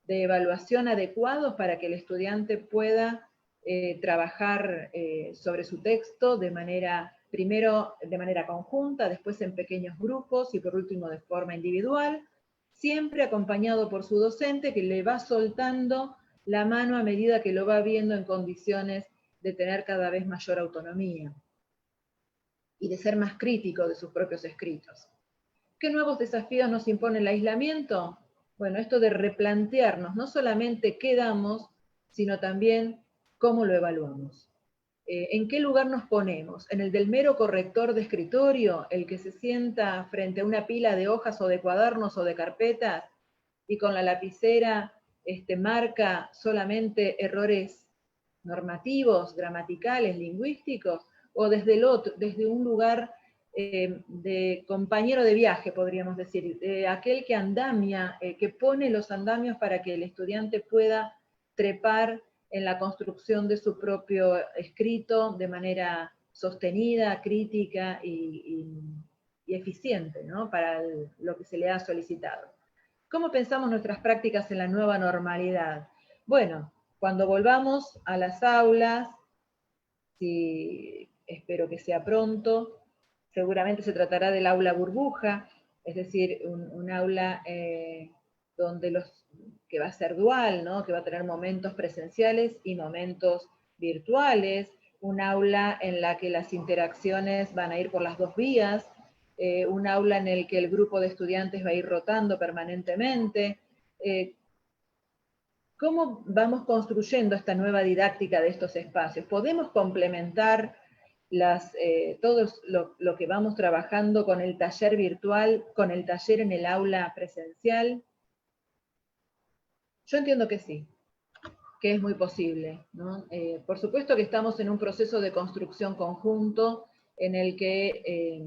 de evaluación adecuados para que el estudiante pueda trabajar sobre su texto primero de manera conjunta, después en pequeños grupos y por último de forma individual, siempre acompañado por su docente que le va soltando la mano a medida que lo va viendo en condiciones de tener cada vez mayor autonomía y de ser más crítico de sus propios escritos. ¿Qué nuevos desafíos nos impone el aislamiento? Bueno, esto de replantearnos no solamente qué damos, sino también cómo lo evaluamos. ¿En qué lugar nos ponemos? ¿En el del mero corrector de escritorio, el que se sienta frente a una pila de hojas o de cuadernos o de carpetas y con la lapicera marca solamente errores normativos, gramaticales, lingüísticos, o desde un lugar de compañero de viaje, podríamos decir, aquel que andamia, que pone los andamios para que el estudiante pueda trepar en la construcción de su propio escrito de manera sostenida, crítica y eficiente, ¿no? Para lo que se le ha solicitado. ¿Cómo pensamos nuestras prácticas en la nueva normalidad? Bueno, cuando volvamos a las aulas, espero que sea pronto, seguramente se tratará del aula burbuja, es decir, un aula que va a ser dual, ¿no? Que va a tener momentos presenciales y momentos virtuales, un aula en la que las interacciones van a ir por las dos vías, un aula en el que el grupo de estudiantes va a ir rotando permanentemente. ¿Cómo vamos construyendo esta nueva didáctica de estos espacios? ¿Podemos complementar todo lo que vamos trabajando con el taller virtual, con el taller en el aula presencial? Yo entiendo que sí, que es muy posible, ¿no? Por supuesto que estamos en un proceso de construcción conjunto en el que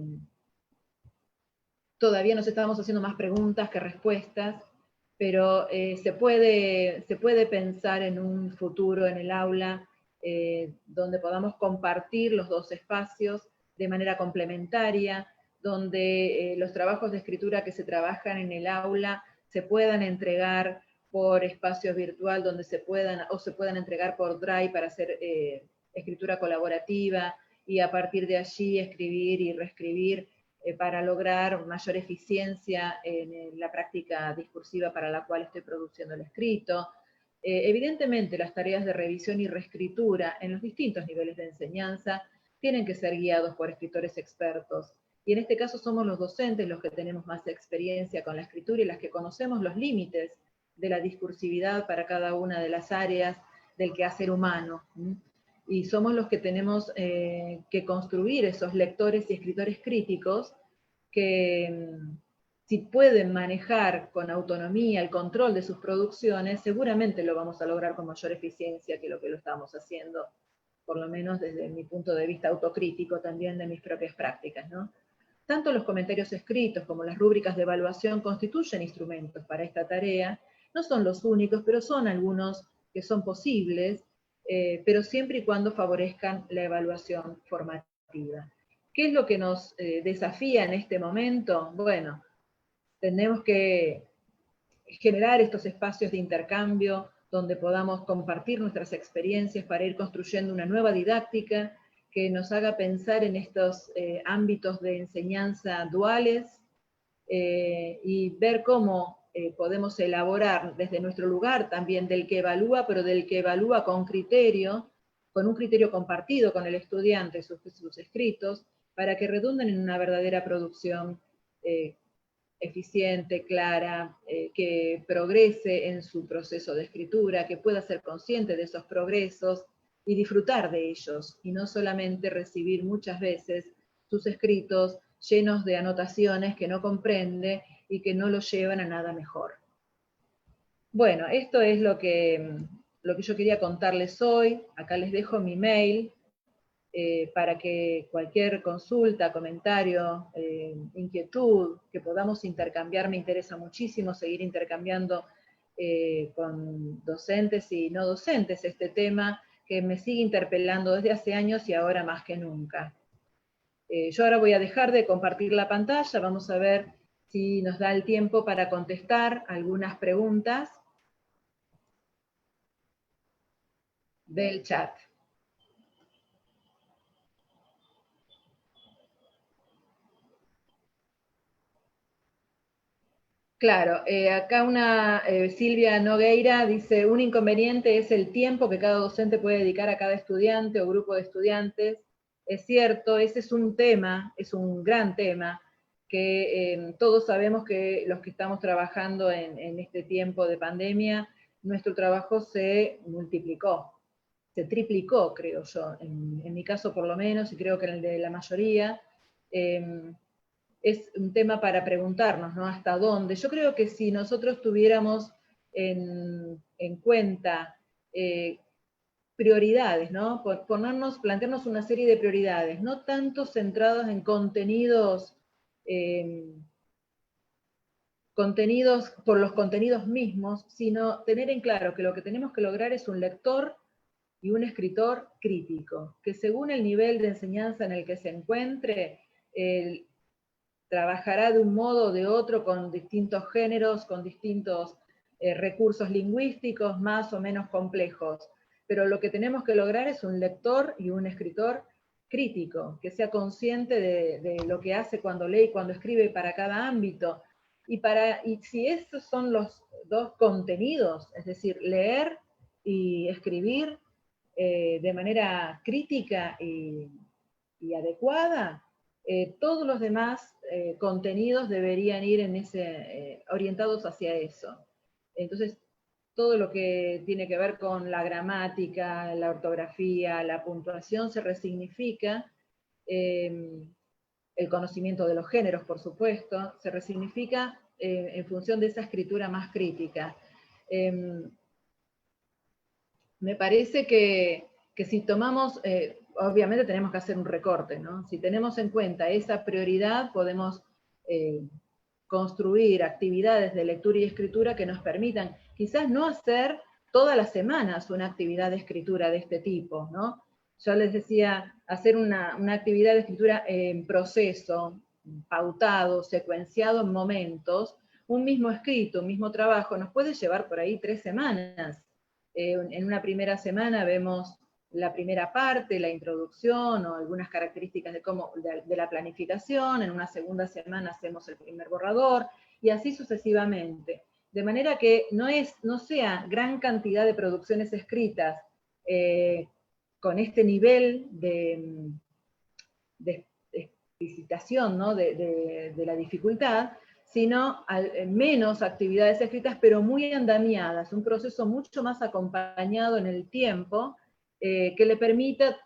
todavía nos estamos haciendo más preguntas que respuestas, pero se puede pensar en un futuro en el aula donde podamos compartir los dos espacios de manera complementaria, donde los trabajos de escritura que se trabajan en el aula se puedan entregar por espacios virtual, donde se puedan entregar por Drive para hacer escritura colaborativa, y a partir de allí escribir y reescribir para lograr mayor eficiencia en la práctica discursiva para la cual estoy produciendo el escrito. Evidentemente, las tareas de revisión y reescritura en los distintos niveles de enseñanza tienen que ser guiados por escritores expertos. Y en este caso somos los docentes los que tenemos más experiencia con la escritura y las que conocemos los límites de la discursividad para cada una de las áreas del quehacer humano. Y somos los que tenemos que construir esos lectores y escritores críticos que si pueden manejar con autonomía el control de sus producciones, seguramente lo vamos a lograr con mayor eficiencia que lo estamos haciendo, por lo menos desde mi punto de vista autocrítico también de mis propias prácticas, ¿no? Tanto los comentarios escritos como las rúbricas de evaluación constituyen instrumentos para esta tarea. No son los únicos, pero son algunos que son posibles, pero siempre y cuando favorezcan la evaluación formativa. ¿Qué es lo que nos desafía en este momento? Bueno, tenemos que generar estos espacios de intercambio donde podamos compartir nuestras experiencias para ir construyendo una nueva didáctica que nos haga pensar en estos ámbitos de enseñanza duales y ver cómo podemos elaborar desde nuestro lugar también del que evalúa, pero del que evalúa con un criterio compartido con el estudiante, sus escritos, para que redunden en una verdadera producción eficiente, clara, que progrese en su proceso de escritura, que pueda ser consciente de esos progresos y disfrutar de ellos, y no solamente recibir muchas veces sus escritos llenos de anotaciones que no comprende y que no lo llevan a nada mejor. Bueno, esto es lo que yo quería contarles hoy. Acá les dejo mi mail, para que cualquier consulta, comentario, inquietud que podamos intercambiar, me interesa muchísimo seguir intercambiando con docentes y no docentes este tema que me sigue interpelando desde hace años y ahora más que nunca. Yo ahora voy a dejar de compartir la pantalla, vamos a ver si nos da el tiempo para contestar algunas preguntas del chat. Claro, acá Silvia Nogueira dice, un inconveniente es el tiempo que cada docente puede dedicar a cada estudiante o grupo de estudiantes. Es cierto, ese es un tema, es un gran tema, que todos sabemos que los que estamos trabajando en este tiempo de pandemia, nuestro trabajo se multiplicó, se triplicó, creo yo, en mi caso por lo menos, y creo que en el de la mayoría. Es un tema para preguntarnos, ¿no? ¿Hasta dónde? Yo creo que si nosotros tuviéramos en cuenta prioridades, ¿no? Plantearnos una serie de prioridades, no tanto centradas en contenidos, por los contenidos mismos, sino tener en claro que lo que tenemos que lograr es un lector y un escritor crítico, que según el nivel de enseñanza en el que se encuentre, trabajará de un modo o de otro con distintos géneros, con distintos recursos lingüísticos más o menos complejos. Pero lo que tenemos que lograr es un lector y un escritor crítico, que sea consciente de lo que hace cuando lee y cuando escribe para cada ámbito. Y si esos son los dos contenidos, es decir, leer y escribir de manera crítica y adecuada, todos los demás contenidos deberían ir orientados hacia eso. Entonces, todo lo que tiene que ver con la gramática, la ortografía, la puntuación se resignifica, el conocimiento de los géneros, por supuesto, se resignifica en función de esa escritura más crítica. Me parece que si tomamos, obviamente tenemos que hacer un recorte, ¿no? Si tenemos en cuenta esa prioridad, podemos construir actividades de lectura y escritura que nos permitan quizás no hacer todas las semanas una actividad de escritura de este tipo, ¿no? Yo les decía, hacer una actividad de escritura en proceso, pautado, secuenciado en momentos, un mismo escrito, un mismo trabajo, nos puede llevar por ahí 3 semanas. En una primera semana vemos la primera parte, la introducción o algunas características de la planificación, en una segunda semana hacemos el primer borrador, y así sucesivamente. De manera que no sea gran cantidad de producciones escritas con este nivel de explicitación, ¿no? de la dificultad, sino menos actividades escritas, pero muy andamiadas, un proceso mucho más acompañado en el tiempo, que le permita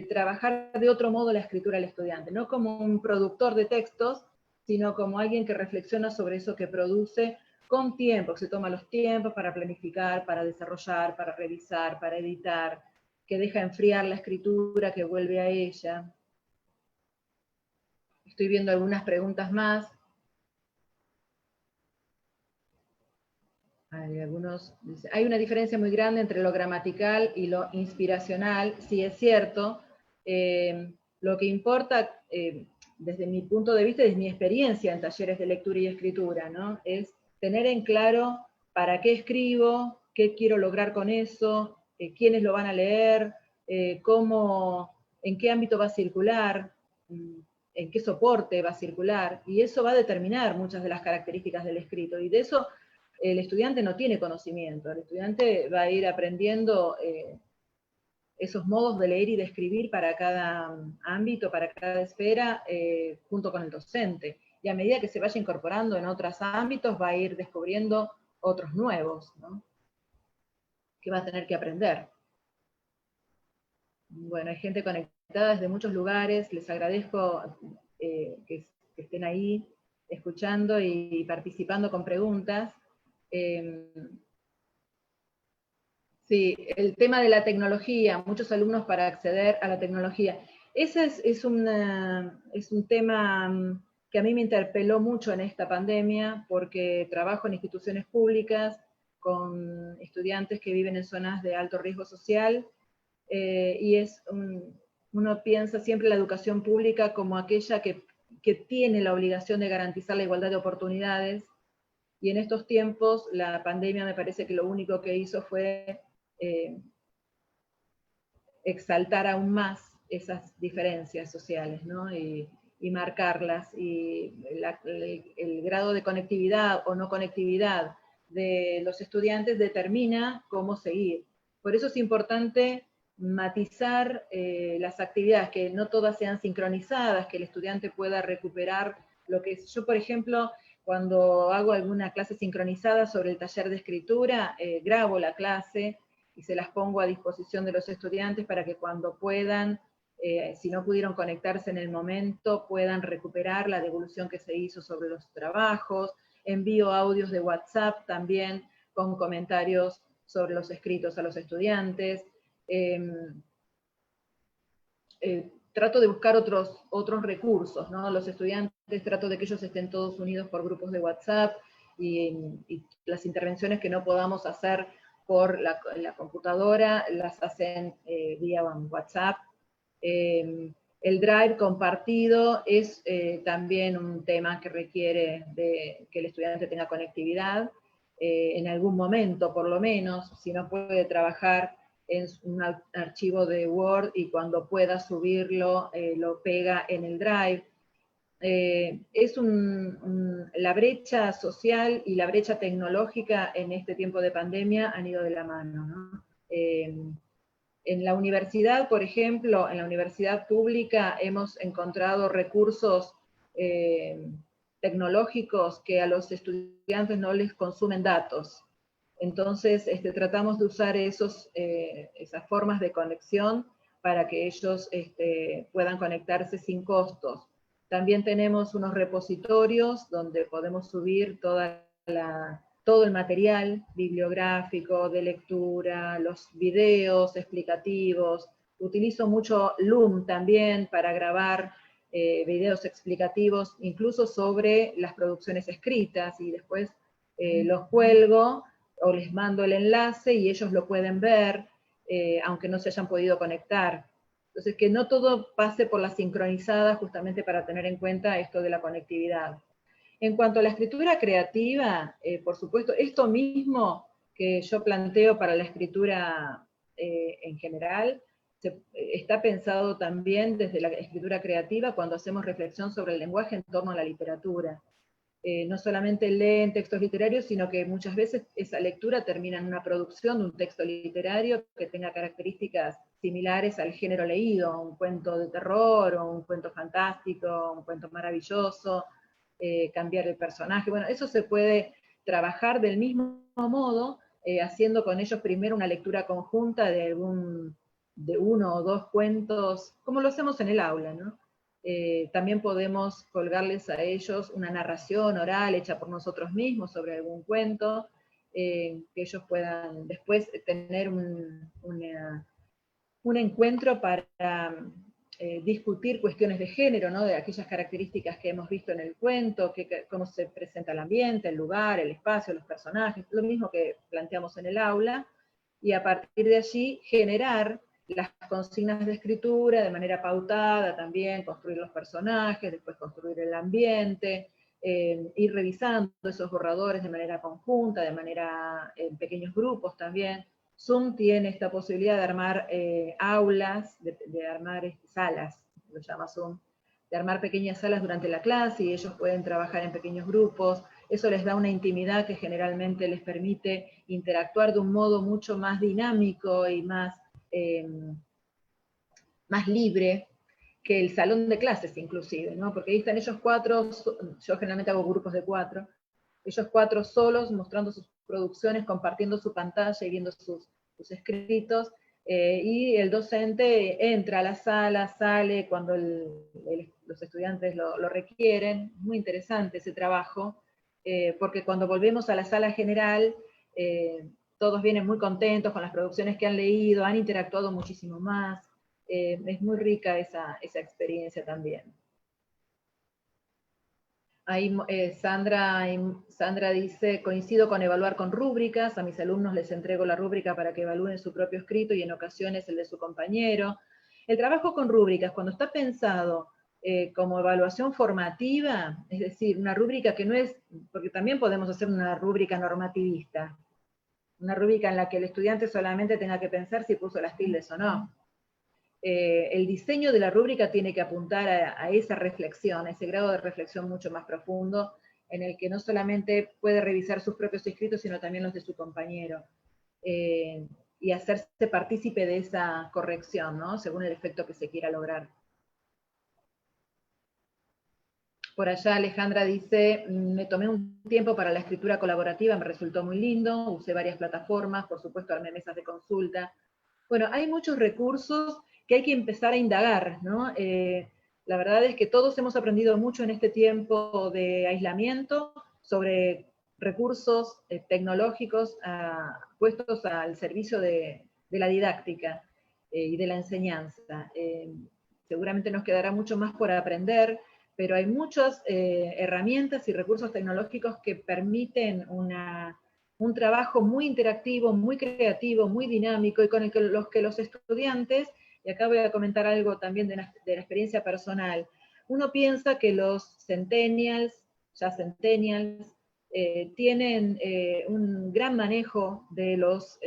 trabajar de otro modo la escritura al estudiante, no como un productor de textos, sino como alguien que reflexiona sobre eso que produce con tiempo, que se toma los tiempos para planificar, para desarrollar, para revisar, para editar, que deja enfriar la escritura, que vuelve a ella. Estoy viendo algunas preguntas más. Hay una diferencia muy grande entre lo gramatical y lo inspiracional, sí es cierto. Lo que importa, desde mi punto de vista, desde mi experiencia en talleres de lectura y escritura, ¿no? Es tener en claro para qué escribo, qué quiero lograr con eso, quiénes lo van a leer, en qué ámbito va a circular, en qué soporte va a circular, y eso va a determinar muchas de las características del escrito, y de eso el estudiante no tiene conocimiento, el estudiante va a ir aprendiendo esos modos de leer y de escribir para cada ámbito, para cada esfera, junto con el docente. Y a medida que se vaya incorporando en otros ámbitos, va a ir descubriendo otros nuevos, ¿no? Que va a tener que aprender. Bueno, hay gente conectada desde muchos lugares, les agradezco que estén ahí escuchando y participando con preguntas. Sí, el tema de la tecnología, muchos alumnos para acceder a la tecnología. Ese es un tema que a mí me interpeló mucho en esta pandemia, porque trabajo en instituciones públicas con estudiantes que viven en zonas de alto riesgo social, y uno piensa siempre la educación pública como aquella que tiene la obligación de garantizar la igualdad de oportunidades, y en estos tiempos la pandemia me parece que lo único que hizo fue exaltar aún más esas diferencias sociales, ¿no? Y marcarlas, y el grado de conectividad o no conectividad de los estudiantes determina cómo seguir. Por eso es importante matizar las actividades, que no todas sean sincronizadas, que el estudiante pueda recuperar lo que es. Yo, por ejemplo, cuando hago alguna clase sincronizada sobre el taller de escritura, grabo la clase y se las pongo a disposición de los estudiantes para que cuando puedan, si no pudieron conectarse en el momento, puedan recuperar la devolución que se hizo sobre los trabajos. Envío audios de WhatsApp también con comentarios sobre los escritos a los estudiantes. Trato de buscar otros recursos, ¿no? Los estudiantes trato de que ellos estén todos unidos por grupos de WhatsApp, y las intervenciones que no podamos hacer por la computadora las hacen vía WhatsApp. El Drive compartido es también un tema que requiere de que el estudiante tenga conectividad, en algún momento por lo menos, si no puede trabajar en un archivo de Word y cuando pueda subirlo lo pega en el Drive. La brecha social y la brecha tecnológica en este tiempo de pandemia han ido de la mano, ¿no? En la universidad, por ejemplo, en la universidad pública hemos encontrado recursos tecnológicos que a los estudiantes no les consumen datos. Entonces, tratamos de usar esas formas de conexión para que ellos puedan conectarse sin costos. También tenemos unos repositorios donde podemos subir todo el material bibliográfico, de lectura, los videos explicativos. Utilizo mucho Loom también para grabar videos explicativos, incluso sobre las producciones escritas, y después los cuelgo o les mando el enlace y ellos lo pueden ver, aunque no se hayan podido conectar. Entonces, que no todo pase por la sincronizada, justamente para tener en cuenta esto de la conectividad. En cuanto a la escritura creativa, por supuesto, esto mismo que yo planteo para la escritura en general, está pensado también desde la escritura creativa cuando hacemos reflexión sobre el lenguaje en torno a la literatura. No solamente leen textos literarios, sino que muchas veces esa lectura termina en una producción de un texto literario que tenga características similares al género leído, un cuento de terror, o un cuento fantástico, un cuento maravilloso, cambiar el personaje. Bueno, eso se puede trabajar del mismo modo, haciendo con ellos primero una lectura conjunta de uno o dos cuentos, como lo hacemos en el aula, ¿no? También podemos colgarles a ellos una narración oral hecha por nosotros mismos sobre algún cuento, que ellos puedan después tener un encuentro para discutir cuestiones de género, ¿no? De aquellas características que hemos visto en el cuento, cómo se presenta el ambiente, el lugar, el espacio, los personajes, lo mismo que planteamos en el aula, y a partir de allí generar las consignas de escritura de manera pautada también, construir los personajes, después construir el ambiente, ir revisando esos borradores de manera conjunta, de manera en pequeños grupos también. Zoom tiene esta posibilidad de armar aulas, de armar salas, lo llama Zoom, de armar pequeñas salas durante la clase y ellos pueden trabajar en pequeños grupos. Eso les da una intimidad que generalmente les permite interactuar de un modo mucho más dinámico y más libre que el salón de clases inclusive, ¿no? Porque ahí están ellos 4, yo generalmente hago grupos de 4, ellos 4 solos mostrando sus producciones, compartiendo su pantalla y viendo sus escritos, y el docente entra a la sala, sale cuando los estudiantes lo requieren. Muy interesante ese trabajo, porque cuando volvemos a la sala general, todos vienen muy contentos con las producciones que han leído, han interactuado muchísimo más. Es muy rica esa experiencia también. Ahí Sandra dice, coincido con evaluar con rúbricas, a mis alumnos les entrego la rúbrica para que evalúen su propio escrito y en ocasiones el de su compañero. El trabajo con rúbricas, cuando está pensado como evaluación formativa, es decir, una rúbrica que no es, porque también podemos hacer una rúbrica normativista, una rúbrica en la que el estudiante solamente tenga que pensar si puso las tildes o no. El diseño de la rúbrica tiene que apuntar a esa reflexión, a ese grado de reflexión mucho más profundo, en el que no solamente puede revisar sus propios escritos, sino también los de su compañero, y hacerse partícipe de esa corrección, ¿no? Según el efecto que se quiera lograr. Por allá Alejandra dice, me tomé un tiempo para la escritura colaborativa, me resultó muy lindo, usé varias plataformas, por supuesto armé mesas de consulta. Bueno, hay muchos recursos que hay que empezar a indagar, ¿no? La verdad es que todos hemos aprendido mucho en este tiempo de aislamiento sobre recursos tecnológicos puestos al servicio de la didáctica y de la enseñanza. Seguramente nos quedará mucho más por aprender, pero hay muchas herramientas y recursos tecnológicos que permiten un trabajo muy interactivo, muy creativo, muy dinámico, y con los que los estudiantes, y acá voy a comentar algo también de la experiencia personal, uno piensa que los centennials, tienen un gran manejo de los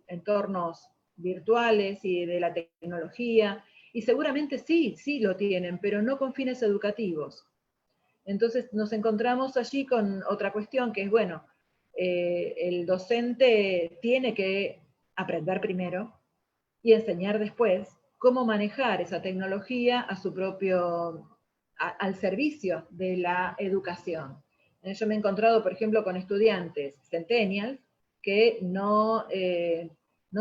entornos virtuales y de la tecnología, y seguramente sí lo tienen, pero no con fines educativos. Entonces nos encontramos allí con otra cuestión que es, bueno, el docente tiene que aprender primero y enseñar después cómo manejar esa tecnología al servicio de la educación. Yo me he encontrado, por ejemplo, con estudiantes centennials que no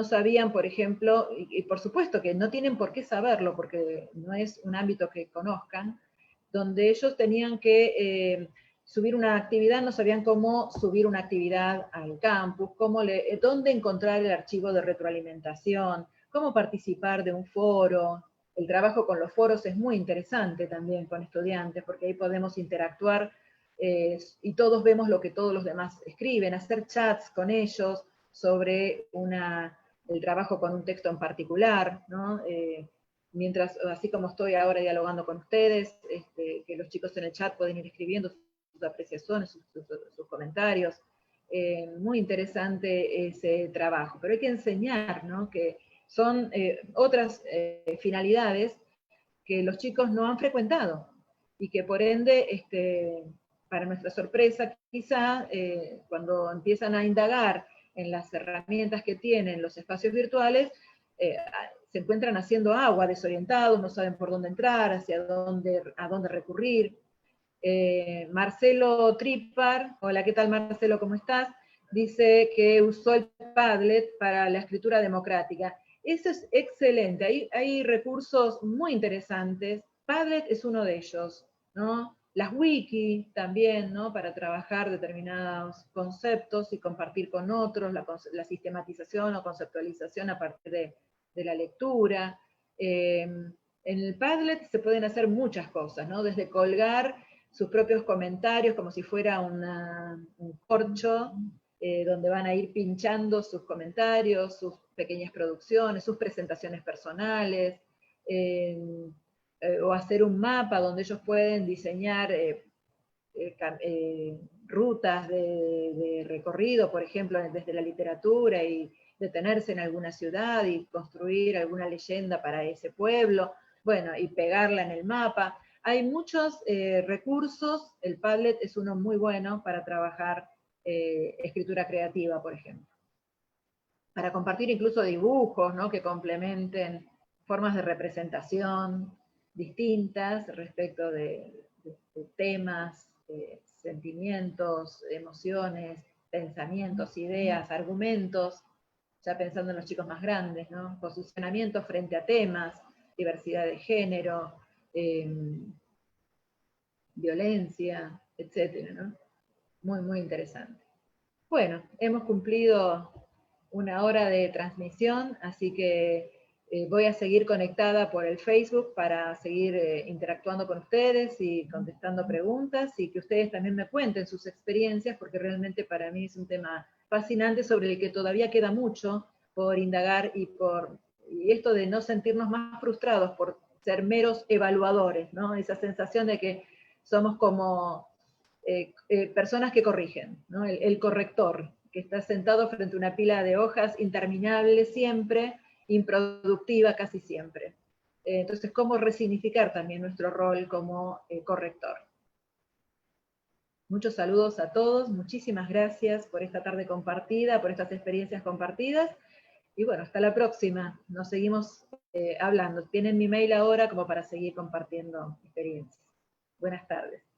sabían, por ejemplo, y por supuesto que no tienen por qué saberlo, porque no es un ámbito que conozcan, donde ellos tenían que subir una actividad, no sabían cómo subir una actividad al campus, dónde encontrar el archivo de retroalimentación, cómo participar de un foro. El trabajo con los foros es muy interesante también con estudiantes, porque ahí podemos interactuar y todos vemos lo que todos los demás escriben, hacer chats con ellos sobre el trabajo con un texto en particular, ¿no? Mientras, así como estoy ahora dialogando con ustedes, que los chicos en el chat pueden ir escribiendo sus apreciaciones, sus comentarios. Muy interesante ese trabajo, pero hay que enseñar, ¿no? Que son otras finalidades que los chicos no han frecuentado y que por ende, para nuestra sorpresa, quizá cuando empiezan a indagar en las herramientas que tienen los espacios virtuales, se encuentran haciendo agua, desorientados, no saben por dónde entrar, a dónde recurrir. Marcelo Tripar, hola, ¿qué tal Marcelo? ¿Cómo estás? Dice que usó el Padlet para la escritura democrática. Eso es excelente, hay recursos muy interesantes Padlet es uno de ellos, ¿no? Las wiki también, ¿no? Para trabajar determinados conceptos y compartir con otros, la sistematización o conceptualización a partir de la lectura. En el Padlet se pueden hacer muchas cosas, ¿no? Desde colgar sus propios comentarios como si fuera un corcho, donde van a ir pinchando sus comentarios, sus pequeñas producciones, sus presentaciones personales, o hacer un mapa donde ellos pueden diseñar rutas de recorrido, por ejemplo, desde la literatura y detenerse en alguna ciudad y construir alguna leyenda para ese pueblo, bueno, y pegarla en el mapa. Hay muchos recursos, el Padlet es uno muy bueno para trabajar escritura creativa, por ejemplo. Para compartir incluso dibujos, ¿no? Que complementen formas de representación distintas respecto de temas, sentimientos, emociones, pensamientos, ideas, argumentos, ya pensando en los chicos más grandes, ¿no? Posicionamiento frente a temas, diversidad de género, violencia, etcétera, ¿no? Muy, muy interesante. Bueno, hemos cumplido una hora de transmisión, así que voy a seguir conectada por el Facebook para seguir interactuando con ustedes y contestando preguntas y que ustedes también me cuenten sus experiencias, porque realmente para mí es un tema fascinante sobre el que todavía queda mucho por indagar y esto de no sentirnos más frustrados por ser meros evaluadores, ¿no? Esa sensación de que somos como personas que corrigen, ¿no? El corrector, que está sentado frente a una pila de hojas interminable siempre, improductiva casi siempre. Entonces, ¿cómo resignificar también nuestro rol como corrector? Muchos saludos a todos, muchísimas gracias por esta tarde compartida, por estas experiencias compartidas, y bueno, hasta la próxima, nos seguimos hablando. Tienen mi mail ahora como para seguir compartiendo experiencias. Buenas tardes.